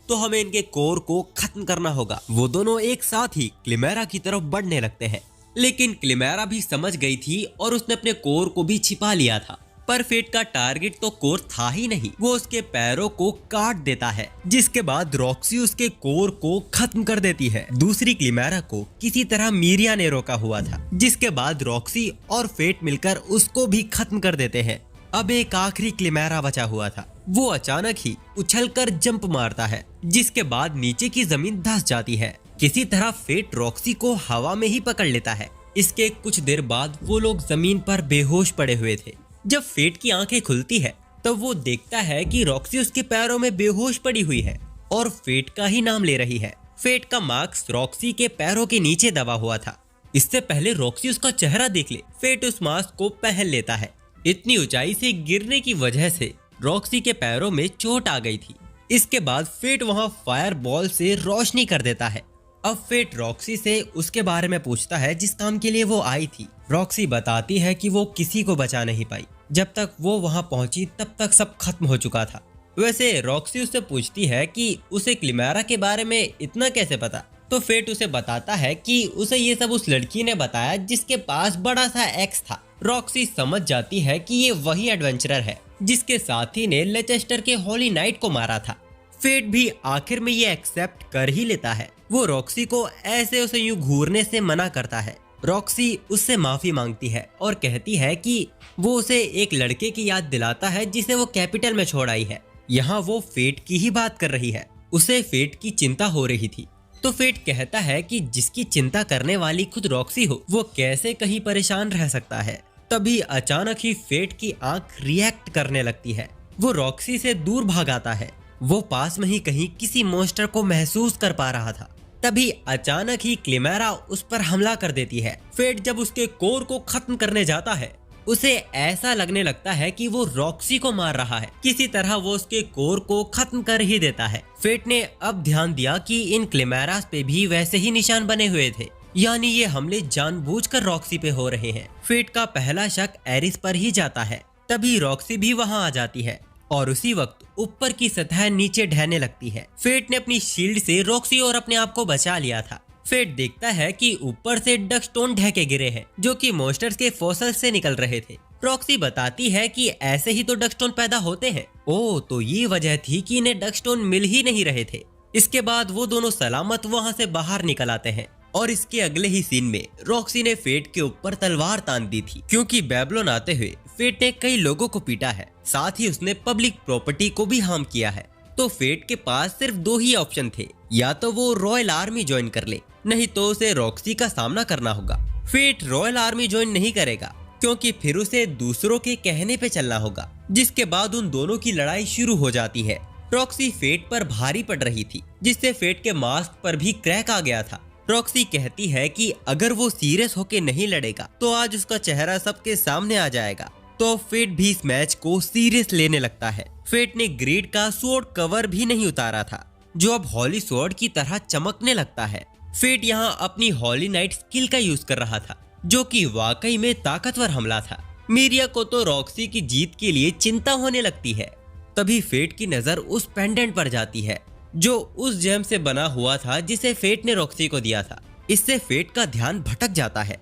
तो हमें इनके कोर को खत्म करना होगा। वो दोनों एक साथ ही क्लिमेरा की तरफ बढ़ने लगते हैं, लेकिन क्लिमेरा भी समझ गई थी और उसने अपने कोर को भी छिपा लिया था। पर फेट का टारगेट तो कोर था ही नहीं, वो उसके पैरों को काट देता है, जिसके बाद रॉक्सी उसके कोर को खत्म कर देती है। दूसरी क्लिमेरा को किसी तरह मीरिया ने रोका हुआ था, जिसके बाद रॉक्सी और फेट मिलकर उसको भी खत्म कर देते हैं। अब एक आखिरी क्लिमेरा बचा हुआ था। वो अचानक ही उछलकर जंप मारता है, जिसके बाद नीचे की जमीन धंस जाती है। किसी तरह फेट रॉक्सी को हवा में ही पकड़ लेता है। इसके कुछ देर बाद वो लोग जमीन पर बेहोश पड़े हुए थे। जब फेट की आंखें खुलती है तब वो देखता है कि रॉक्सी उसके पैरों में बेहोश पड़ी हुई है और फेट का ही नाम ले रही है। फेट का मार्क्स रॉक्सी के पैरों के नीचे दबा हुआ था। इससे पहले रॉक्सी उसका चेहरा देख ले, फेट उस मास्क को पहन लेता है। इतनी ऊंचाई से गिरने की वजह से रॉक्सी के पैरों में चोट आ गई थी। इसके बाद फेट वहां फायर बॉल से रोशनी कर देता है। अब फेट रॉक्सी से उसके बारे में पूछता है जिस काम के लिए वो आई थी। रॉक्सी बताती है कि वो किसी को बचा नहीं पाई। जब तक वो वहां पहुंची तब तक सब खत्म हो चुका था। वैसे रॉक्सी उससे पूछती है कि उसे क्लिमेरा के बारे में इतना कैसे पता, तो फेट उसे बताता है कि उसे ये सब उस लड़की ने बताया जिसके पास बड़ा सा एक्स था। रॉक्सी समझ जाती है कि ये वही एडवेंचरर है जिसके साथी ने लेचेस्टर के होली नाइट को मारा था। फेट भी आखिर में ये एक्सेप्ट कर ही लेता है। वो रॉक्सी को ऐसे उसे यूं घूरने से मना करता है। रॉक्सी उससे माफी मांगती है और कहती है कि वो उसे एक लड़के की याद दिलाता है जिसे वो कैपिटल में छोड़ आई है। यहाँ वो फेट की ही बात कर रही है। उसे फेट की चिंता हो रही थी, तो फेट कहता है कि जिसकी चिंता करने वाली खुद रॉक्सी हो, वो कैसे कहीं परेशान रह सकता है। तभी अचानक ही फेट की आंख रिएक्ट करने लगती है। वो रॉक्सी से दूर भाग आता है। वो पास में ही कहीं किसी मॉन्स्टर को महसूस कर पा रहा था। तभी अचानक ही क्लिमेरा उस पर हमला कर देती है। फेट जब उसके कोर को खत्म करने जाता है, उसे ऐसा लगने लगता है कि वो रॉक्सी को मार रहा है। किसी तरह वो उसके कोर को खत्म कर ही देता है। फेट ने अब ध्यान दिया कि इन क्लिमेरास पे भी वैसे ही निशान बने हुए थे, यानी ये हमले जानबूझकर रॉक्सी पे हो रहे हैं। फेट का पहला शक एरिस पर ही जाता है। तभी रॉक्सी भी वहां आ जाती है और उसी वक्त ऊपर की सतह नीचे ढहने लगती है। फेट ने अपनी शील्ड से रॉक्सी और अपने आप को बचा लिया था। फेट देखता है कि ऊपर से डक स्टोन ढह गिरे हैं जो कि मॉन्स्टर्स के फॉसल से निकल रहे थे। रॉक्सी बताती है कि ऐसे ही तो डक स्टोन पैदा होते हैं। ओह, तो ये वजह थी कि इन्हें डक स्टोन मिल ही नहीं रहे थे। इसके बाद वो दोनों सलामत वहाँ से बाहर निकल आते हैं और इसके अगले ही सीन में रॉक्सी ने फेट के ऊपर तलवार तान दी थी क्योंकि बेबलोन आते हुए फेट ने कई लोगों को पीटा है, साथ ही उसने पब्लिक प्रॉपर्टी को भी हार्म किया है। तो फेट के पास सिर्फ दो ही ऑप्शन थे, या तो वो रॉयल आर्मी ज्वाइन कर ले, नहीं तो उसे रॉक्सी का सामना करना होगा। फेट रॉयल आर्मी ज्वाइन नहीं करेगा क्योंकि फिर उसे दूसरों के कहने पे चलना होगा, जिसके बाद उन दोनों की लड़ाई शुरू हो जाती है। रॉक्सी फेट पर भारी पड़ रही थी, जिससे फेट के मास्क पर भी क्रैक आ गया था। रॉक्सी कहती है कि अगर वो सीरियस होके नहीं लड़ेगा तो आज उसका चेहरा सबके सामने आ जाएगा। तो फेट भी इस मैच को सीरियस लेने लगता है। फेट ने ग्रीड का स्वॉर्ड कवर भी नहीं उतारा था, जो अब हॉली स्वॉर्ड की तरह चमकने लगता है। फेट यहाँ अपनी हॉली नाइट स्किल का यूज कर रहा था, जो कि वाकई में ताकतवर हमला था। मीरिया को तो रॉक्सी की जीत के लिए चिंता होने लगती है। तभी फेट की नजर उस पेंडेंट पर जाती है जो उस जेम से बना हुआ था जिसे फेट ने रॉक्सी को दिया था। इससे फेट का ध्यान भटक जाता है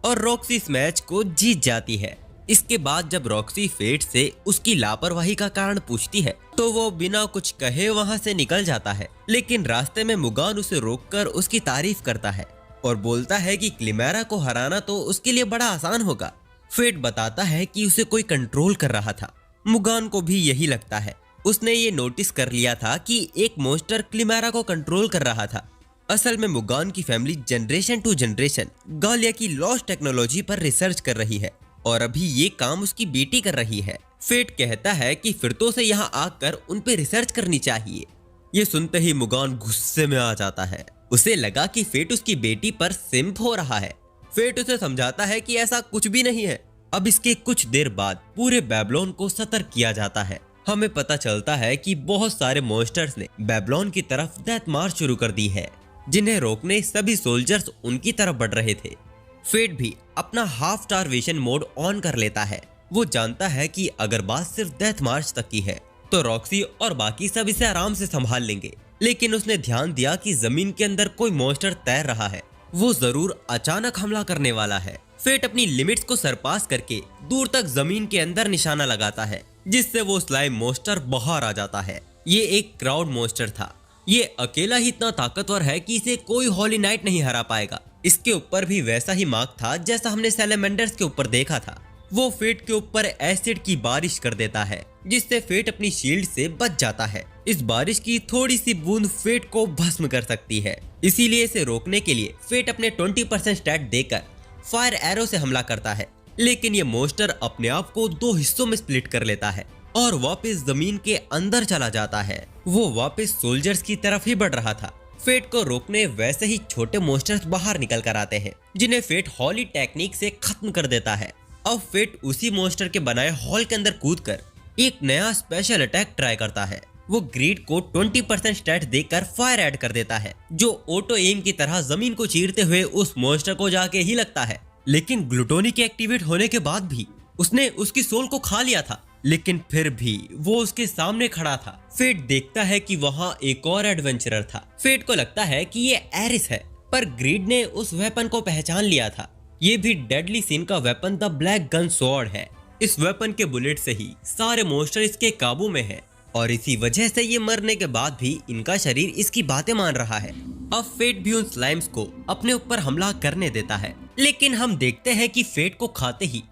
और रॉक्सी इस मैच को जीत जाती है। इसके बाद जब रॉक्सी फेट से उसकी लापरवाही का कारण पूछती है तो वो बिना कुछ कहे वहां से निकल जाता है, लेकिन रास्ते में मुगान उसे रोककर उसकी तारीफ करता है और बोलता है कि क्लिमेरा को हराना तो उसके लिए बड़ा आसान होगा। फेट बताता है कि उसे कोई कंट्रोल कर रहा था। मुगान को भी यही लगता है। उसने ये नोटिस कर लिया था कि एक मॉन्स्टर क्लिमेरा को कंट्रोल कर रहा था। असल में मुगान की फैमिली जनरेशन टू जनरेशन गालिया की लॉस्ट टेक्नोलॉजी पर रिसर्च कर रही है और अभी ये काम उसकी बेटी कर रही है। फेट कहता है कि फिर तो उसे यहाँ आकर उन पे रिसर्च करनी चाहिए। ये सुनते ही मुगान गुस्से में आ जाता है। उसे लगा कि फेट उसकी बेटी पर सिम्प हो रहा है। फेट उसे समझाता है कि ऐसा कुछ भी नहीं है। अब इसके कुछ देर बाद पूरे बेबलोन को सतर्क किया जाता है। हमें पता चलता है कि बहुत सारे मॉन्स्टर्स ने बेबलोन की तरफ डेथ मार्च शुरू कर दी है, जिन्हें रोकने सभी सोल्जर्स उनकी तरफ बढ़ रहे थे। फेट भी अपना हाफ स्टारवेशन मोड ऑन कर लेता है। वो जानता है कि अगर बात सिर्फ डेथ मार्च तक की है तो रॉक्सी और बाकी सब इसे आराम से संभाल लेंगे, लेकिन उसने ध्यान दिया कि जमीन के अंदर कोई मॉन्स्टर तैर रहा है। वो जरूर अचानक हमला करने वाला है। फेट अपनी लिमिट्स को सरपास करके दूर तक जमीन के अंदर निशाना लगाता है, जिससे वो स्लाइम मॉन्स्टर बाहर आ जाता है। ये एक क्राउड मॉन्स्टर था। ये अकेला ही इतना ताकतवर है कि इसे कोई हॉली नाइट नहीं हरा पाएगा। इसके ऊपर भी वैसा ही मार्क था जैसा हमने सैलेमेंडर्स के ऊपर देखा था। वो फेट के ऊपर एसिड की बारिश कर देता है, जिससे फेट अपनी शील्ड से बच जाता है। इस बारिश की थोड़ी सी बूंद फेट को भस्म कर सकती है, इसीलिए इसे रोकने के लिए फेट अपने 20% स्टैट देकर फायर एरो से हमला करता है। लेकिन ये मॉन्स्टर अपने आप को दो हिस्सों में स्प्लिट कर लेता है और वापस जमीन के अंदर चला जाता है। वो वापस सोल्जर्स की तरफ ही बढ़ रहा था। फेट को रोकने वैसे ही छोटे मॉन्स्टर्स बाहर निकल कर आते हैं, जिन्हें फेट हॉली टेक्निक से खत्म कर देता है। अब फेट उसी मॉन्स्टर के बनाए हॉल के अंदर कूदकर एक नया स्पेशल अटैक ट्राई करता है। वो ग्रीड को 20% स्टैट देकर फायर ऐड कर देता है, जो ऑटो एम की तरह जमीन को चीरते हुए उस मॉन्स्टर को जाके ही लगता है। लेकिन ग्लूटोनी के एक्टिवेट होने के बाद भी उसने उसकी सोल को खा लिया था, लेकिन फिर भी वो उसके सामने खड़ा था। फेट देखता है कि वहाँ एक और एडवेंचरर था। फेट को लगता है कि ये एरिस है, पर ग्रीड ने उस वेपन को पहचान लिया था। ये भी डेडली सीन का weapon the black gun sword है। इस वेपन के बुलेट से ही सारे मॉन्स्टर इसके काबू में है और इसी वजह से ये मरने के बाद भी इनका शरीर इसकी बातें मान रहा है। अब फेट भी उन स्लाइम्स को अपने ऊपर हमला करने देता है, लेकिन हम देखते हैं कि फेट को खाते ही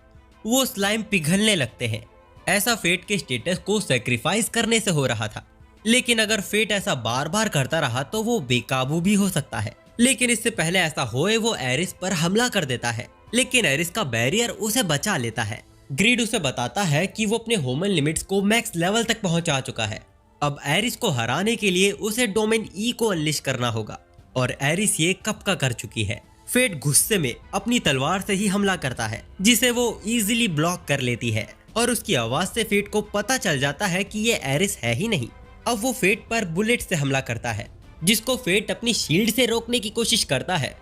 वो स्लाइम पिघलने लगते हैं। ऐसा फेट के स्टेटस को सैक्रिफाइस करने से हो रहा था, लेकिन अगर फेट ऐसा बार बार करता रहा तो वो बेकाबू भी हो सकता है। लेकिन इससे पहले ऐसा होए वो एरिस पर हमला कर देता है, लेकिन एरिस का बैरियर उसे बचा लेता है। ग्रीड उसे बताता है कि वो अपने ह्यूमन लिमिट्स को मैक्स लेवल तक पहुंचा चुका है। अब एरिस को हराने के लिए उसे डोमेन ई को अनलिश करना होगा और एरिस ये कब का कर चुकी है। फेट गुस्से में अपनी तलवार से ही हमला करता है, जिसे वो इजीली ब्लॉक कर लेती है और उसकी आवाज से फेट को पता चल जाता है कि ये एरिस है ही नहीं। अब वो फेट पर बुलेट से हमला करता है, जिसको फेट अपनी शील्ड से रोकने की कोशिश करता है,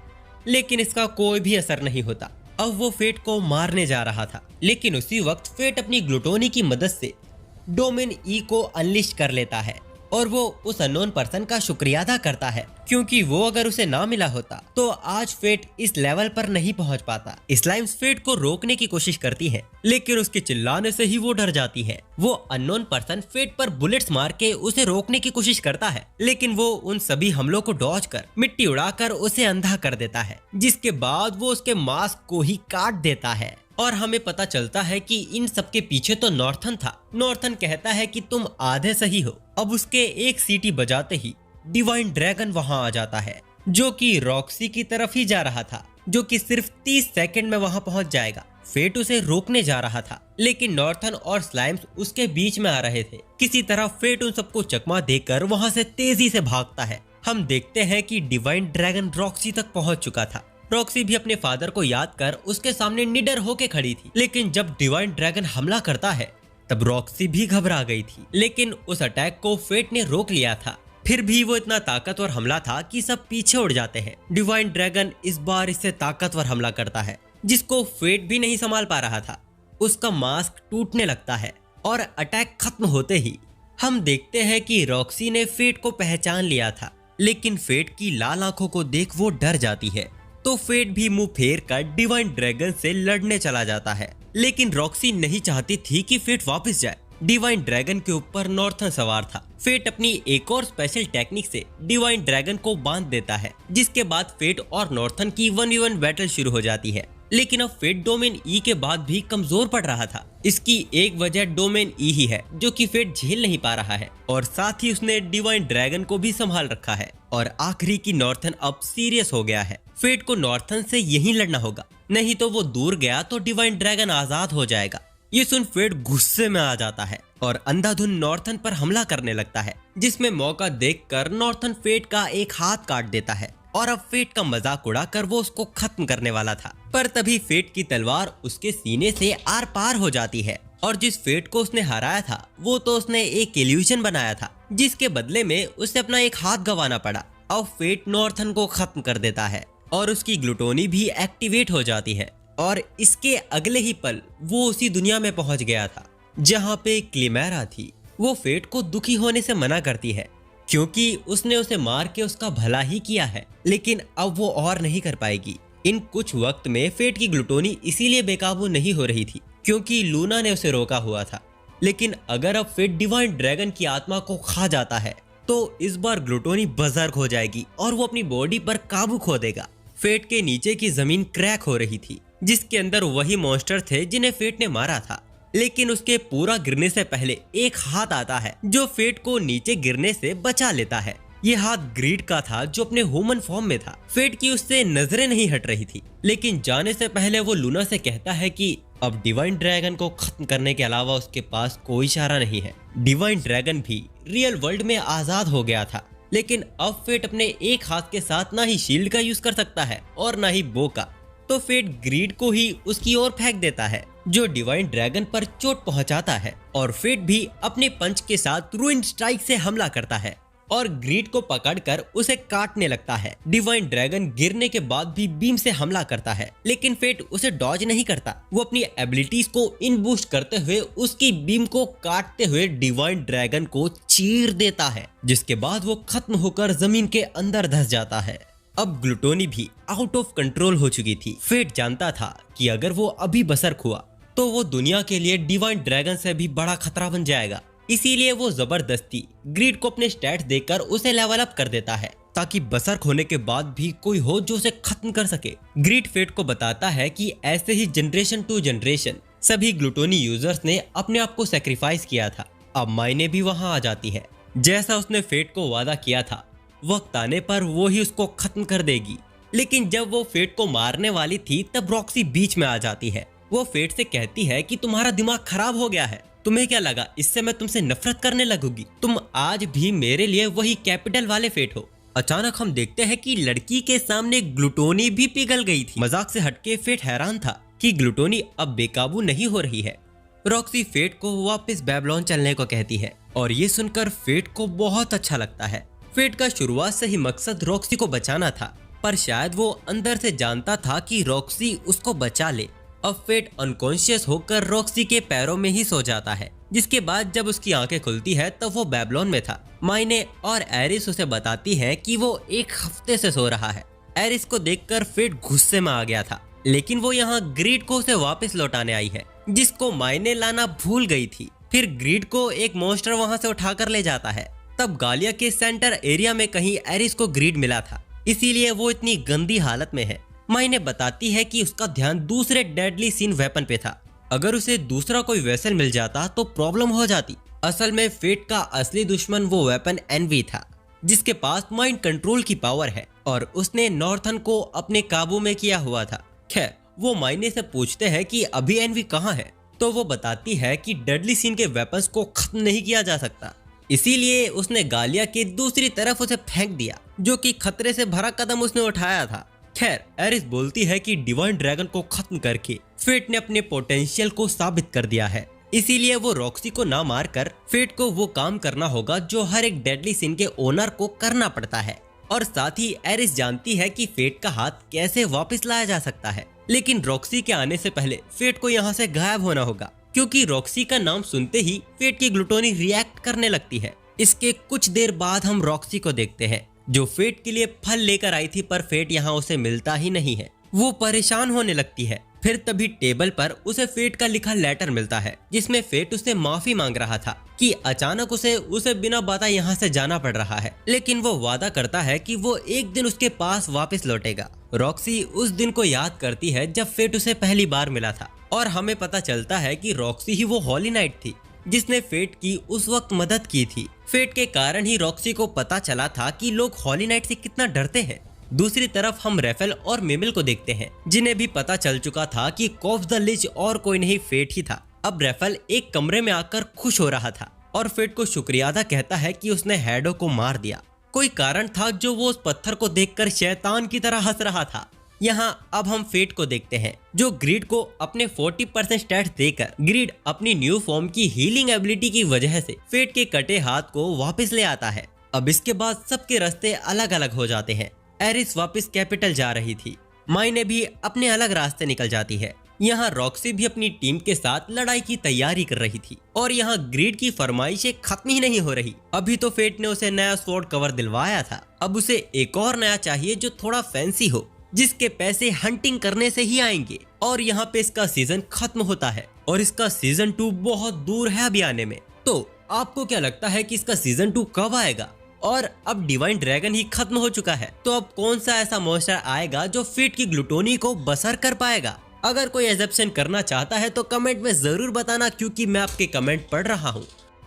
लेकिन इसका कोई भी असर नहीं होता। अब वो फेट को मारने जा रहा था, लेकिन उसी वक्त फेट अपनी ग्लूटोनी की मदद से डोमेन ई को अनलिश कर लेता है और वो उस अननोन पर्सन का शुक्रिया अदा करता है, क्योंकि वो अगर उसे ना मिला होता तो आज फेट इस लेवल पर नहीं पहुंच पाता। स्लाइम्स फेट को रोकने की कोशिश करती है, लेकिन उसके चिल्लाने से ही वो डर जाती है। वो अननोन पर्सन फेट पर बुलेट्स मार के उसे रोकने की कोशिश करता है, लेकिन वो उन सभी हमलों को डॉज कर मिट्टी उड़ाकर उसे अंधा कर देता है, जिसके बाद वो उसके मास्क को ही काट देता है। और हमें पता चलता है कि इन सबके पीछे तो नॉर्थन था। नॉर्थन कहता है कि तुम आधे सही हो। अब उसके एक सीटी बजाते ही डिवाइन ड्रैगन वहां आ जाता है, जो कि रॉक्सी की तरफ ही जा रहा था, जो कि सिर्फ 30 सेकंड में वहां पहुंच जाएगा। फेट उसे रोकने जा रहा था, लेकिन नॉर्थन और स्लाइम्स उसके बीच में आ रहे थे। किसी तरह फेट उन सबको चकमा देकर वहां से तेजी से भागता है। हम देखते हैं कि डिवाइन ड्रैगन रॉक्सी तक पहुंच चुका था। रॉक्सी भी अपने फादर को याद कर उसके सामने निडर होके खड़ी थी, लेकिन जब डिवाइन ड्रैगन हमला करता है तब रॉक्सी भी घबरा गई थी, लेकिन उस अटैक को फेट ने रोक लिया था। फिर भी वो इतना ताकतवर हमला था कि सब पीछे उड़ जाते हैं। डिवाइन ड्रैगन इस बार इससे ताकतवर हमला करता है, जिसको फेट भी नहीं संभाल पा रहा था। उसका मास्क टूटने लगता है और अटैक खत्म होते ही हम देखते हैं कि रॉक्सी ने फेट को पहचान लिया था, लेकिन फेट की लाल आंखों को देख वो डर जाती है। तो फेट भी मुंह फेर कर डिवाइन ड्रैगन से लड़ने चला जाता है, लेकिन रॉक्सी नहीं चाहती थी कि फेट वापस जाए। डिवाइन ड्रैगन के ऊपर नॉर्थन सवार था। फेट अपनी एक और स्पेशल टेक्निक से डिवाइन ड्रैगन को बांध देता है, जिसके बाद फेट और नॉर्थन की 1v1 बैटल शुरू हो जाती है। लेकिन अब फेट डोमेन ई के बाद भी कमजोर पड़ रहा था। इसकी एक वजह डोमेन ई ही है, जो कि फेट झेल नहीं पा रहा है, और साथ ही उसने डिवाइन ड्रैगन को भी संभाल रखा है। और आखिरी की नॉर्थन अब सीरियस हो गया है। फेट को नॉर्थन से यहीं लड़ना होगा, नहीं तो वो दूर गया तो डिवाइन ड्रैगन आजाद हो जाएगा। ये सुन फेट गुस्से में आ जाता है और अंधाधुन नॉर्थन पर हमला करने लगता है, जिसमें मौका देखकर नॉर्थन फेट का एक हाथ काट देता है। और अब फेट का मजाक उड़ाकर वो उसको खत्म करने वाला था, पर तभी फेट की तलवार उसके सीने से आर पार हो जाती है। और जिस फेट को उसने हराया था वो तो उसने एक इल्यूजन बनाया था, जिसके बदले में उसे अपना एक हाथ गंवाना पड़ा। अब फेट नॉर्थन को खत्म कर देता है और उसकी ग्लूटोनी भी एक्टिवेट हो जाती है, और इसके अगले ही पल वो उसी दुनिया में पहुंच गया था जहां पे क्लिमेरा थी। वो फेट को दुखी होने से मना करती है, क्योंकि उसने उसे मार के उसका भला ही किया है, लेकिन अब वो और नहीं कर पाएगी। इन कुछ वक्त में फेट की ग्लूटोनी इसीलिए बेकाबू नहीं हो रही थी क्योंकि लूना ने उसे रोका हुआ था। लेकिन अगर अब फेट डिवाइन ड्रैगन की आत्मा को खा जाता है तो इस बार ग्लूटोनी बर्जर्क हो जाएगी और वो अपनी बॉडी पर काबू खो देगा। फेट के नीचे की जमीन क्रैक हो रही थी, जिसके अंदर वही मॉन्स्टर थे जिन्हें फेट ने मारा था। लेकिन उसके पूरा गिरने से पहले एक हाथ आता है जो फेट को नीचे गिरने से बचा लेता है। ये हाथ ग्रीड का था, जो अपने ह्यूमन फॉर्म में था। फेट की उससे नजरें नहीं हट रही थी, लेकिन जाने से पहले वो लूना से कहता है कि अब डिवाइन ड्रैगन को खत्म करने के अलावा उसके पास कोई चारा नहीं है। डिवाइन ड्रैगन भी रियल वर्ल्ड में आजाद हो गया था, लेकिन अब फेट अपने एक हाथ के साथ ना ही शील्ड का यूज कर सकता है और ना ही बो का। तो फेट ग्रीड को ही उसकी ओर फेंक देता है, जो डिवाइन ड्रैगन पर चोट पहुंचाता है, और फेट भी अपने पंच के साथ रूइन स्ट्राइक से हमला करता है और ग्रीड को पकड़कर उसे काटने लगता है। डिवाइन ड्रैगन गिरने के बाद भी बीम से हमला करता है, लेकिन फेट उसे डॉज नहीं करता। वो अपनी एबिलिटीज को इन बूस्ट करते हुए उसकी बीम को काटते हुए डिवाइन ड्रैगन को चीर देता है, जिसके बाद वो खत्म होकर जमीन के अंदर धंस जाता है। अब ग्लूटोनी भी आउट ऑफ कंट्रोल हो चुकी थी। फेट जानता था कि अगर वो अभी बसर्क हुआ तो वो दुनिया के लिए डिवाइन ड्रैगन से भी बड़ा खतरा बन जाएगा। इसीलिए वो जबरदस्ती ग्रीड को अपने स्टैट्स देकर उसे लेवल अप कर देता है, ताकि बसर्क होने के बाद भी कोई हो जो उसे खत्म कर सके। ग्रीड फेट को बताता है कि ऐसे ही जनरेशन टू जनरेशन सभी ग्लूटोनी यूजर्स ने अपने आप को सेक्रीफाइस किया था। अब मायने भी वहां आ जाती है। जैसा उसने फेट को वादा किया था, वक्त आने पर वो ही उसको खत्म कर देगी। लेकिन जब वो फेट को मारने वाली थी तब रॉक्सी बीच में आ जाती है। वो फेट से कहती है कि तुम्हारा दिमाग खराब हो गया है, तुम्हें क्या लगा इससे मैं तुमसे नफरत करने लगूंगी? तुम आज भी मेरे लिए वही कैपिटल वाले फेट हो। अचानक हम देखते हैं कि लड़की के सामने ग्लूटोनी भी पिघल गई थी। मजाक से हटके फेट हैरान था कि ग्लूटोनी अब बेकाबू नहीं हो रही है। रॉक्सी फेट को वापस बेबीलोन चलने को कहती है और ये सुनकर फेट को बहुत अच्छा लगता है। फेट का शुरुआत से ही मकसद रॉक्सी को बचाना था, पर शायद वो अंदर से जानता था कि रॉक्सी उसको बचा ले अब फेट अनकॉन्शियस होकर रॉक्सी के पैरों में ही सो जाता है, जिसके बाद जब उसकी आंखें खुलती है तब वो बेबीलोन में था। माइने और एरिस उसे बताती है कि वो 1 हफ्ते से सो रहा है। एरिस को देखकर फेट गुस्से में आ गया था, लेकिन वो यहाँ ग्रीड को उसे वापस लौटाने आई है, जिसको मायने लाना भूल गई थी। फिर ग्रीड को एक मॉन्स्टर वहाँ से उठाकर ले जाता है। तब गालिया के सेंटर एरिया में कहीं एरिस को ग्रीड मिला था, इसीलिए वो इतनी गंदी हालत में है। मायने बताती है कि उसका ध्यान दूसरे डेडली सीन वेपन पे था। अगर उसे दूसरा कोई वेसल मिल जाता तो प्रॉब्लम हो जाती। असल में फेट का असली दुश्मन वो वेपन एनवी था, जिसके पास माइंड कंट्रोल की पावर है और उसने नॉर्थन को अपने काबू में किया हुआ था। खैर, वो मायने से पूछते हैं कि अभी एनवी कहाँ है, तो वो बताती है कि डेडली सीन के वेपन्स को खत्म नहीं किया जा सकता, इसीलिए उसने गालिया के दूसरी तरफ उसे फेंक दिया, जो कि खतरे से भरा कदम उसने उठाया था। खैर, एरिस बोलती है कि डिवाइन ड्रैगन को खत्म करके फेट ने अपने पोटेंशियल को साबित कर दिया है, इसीलिए वो रॉक्सी को ना मारकर फेट को वो काम करना होगा जो हर एक डेडली सीन के ओनर को करना पड़ता है। और साथ ही एरिस जानती है कि फेट का हाथ कैसे वापस लाया जा सकता है, लेकिन रॉक्सी के आने से पहले फेट को यहाँ से गायब होना होगा, क्योंकि रॉक्सी का नाम सुनते ही फेट की ग्लूटोनी रिएक्ट करने लगती है। इसके कुछ देर बाद हम रॉक्सी को देखते हैं, जो फेट के लिए फल लेकर आई थी, पर फेट यहाँ उसे मिलता ही नहीं है। वो परेशान होने लगती है। फिर तभी टेबल पर उसे फेट का लिखा लेटर मिलता है, जिसमें फेट उससे माफी मांग रहा था कि अचानक उसे बिना बताए यहाँ से जाना पड़ रहा है, लेकिन वो वादा करता है कि वो एक दिन उसके पास वापस लौटेगा। रॉक्सी उस दिन को याद करती है जब फेट उसे पहली बार मिला था, और हमें पता चलता है कि रॉक्सी ही वो हॉली नाइट थी जिसने फेट की उस वक्त मदद की थी। फेट के कारण ही रॉक्सी को पता चला था कि लोग हॉली नाइट से कितना डरते हैं। दूसरी तरफ हम रेफेल और मिमिल को देखते हैं, जिन्हें भी पता चल चुका था कि कॉप्स द लिच और कोई नहीं फेट ही था। अब रेफेल एक कमरे में आकर खुश हो रहा था और फेट को शुक्रिया अदा कहता है कि उसने हैडो को मार दिया। कोई कारण था जो वो उस पत्थर को देखकर शैतान की तरह हंस रहा था। यहाँ अब हम फेट को देखते हैं, जो ग्रीड को अपने 40% स्टैट्स देकर ग्रीड अपनी न्यू फॉर्म की हीलिंग एबिलिटी की वजह से फेट के कटे हाथ को वापस ले आता है। अब इसके बाद सबके रास्ते अलग अलग हो जाते हैं। एरिस वापस कैपिटल जा रही थी, मायने भी अपने अलग रास्ते निकल जाती है। यहाँ रॉक्सी भी अपनी टीम के साथ लड़ाई की तैयारी कर रही थी, और यहाँ ग्रीड की फरमाइशें खत्म ही नहीं हो रही। अभी तो फेट ने उसे नया स्वॉर्ड कवर दिलवाया था, अब उसे एक और नया चाहिए जो थोड़ा फैंसी हो, जिसके पैसे हंटिंग करने से ही आएंगे। और यहाँ पे इसका सीजन खत्म होता है और इसका सीजन 2 बहुत दूर है अभी आने में। तो आपको क्या लगता है कि इसका सीजन 2 कब आएगा? और अब डिवाइन ड्रैगन ही खत्म हो चुका है, तो अब कौन सा ऐसा मॉन्स्टर आएगा जो फेट की ग्लूटोनी को बसर कर पाएगा? अगर कोई एजप्शन करना चाहता है तो कमेंट में जरूर बताना, क्योंकि मैं आपके कमेंट पढ़ रहा हूँ।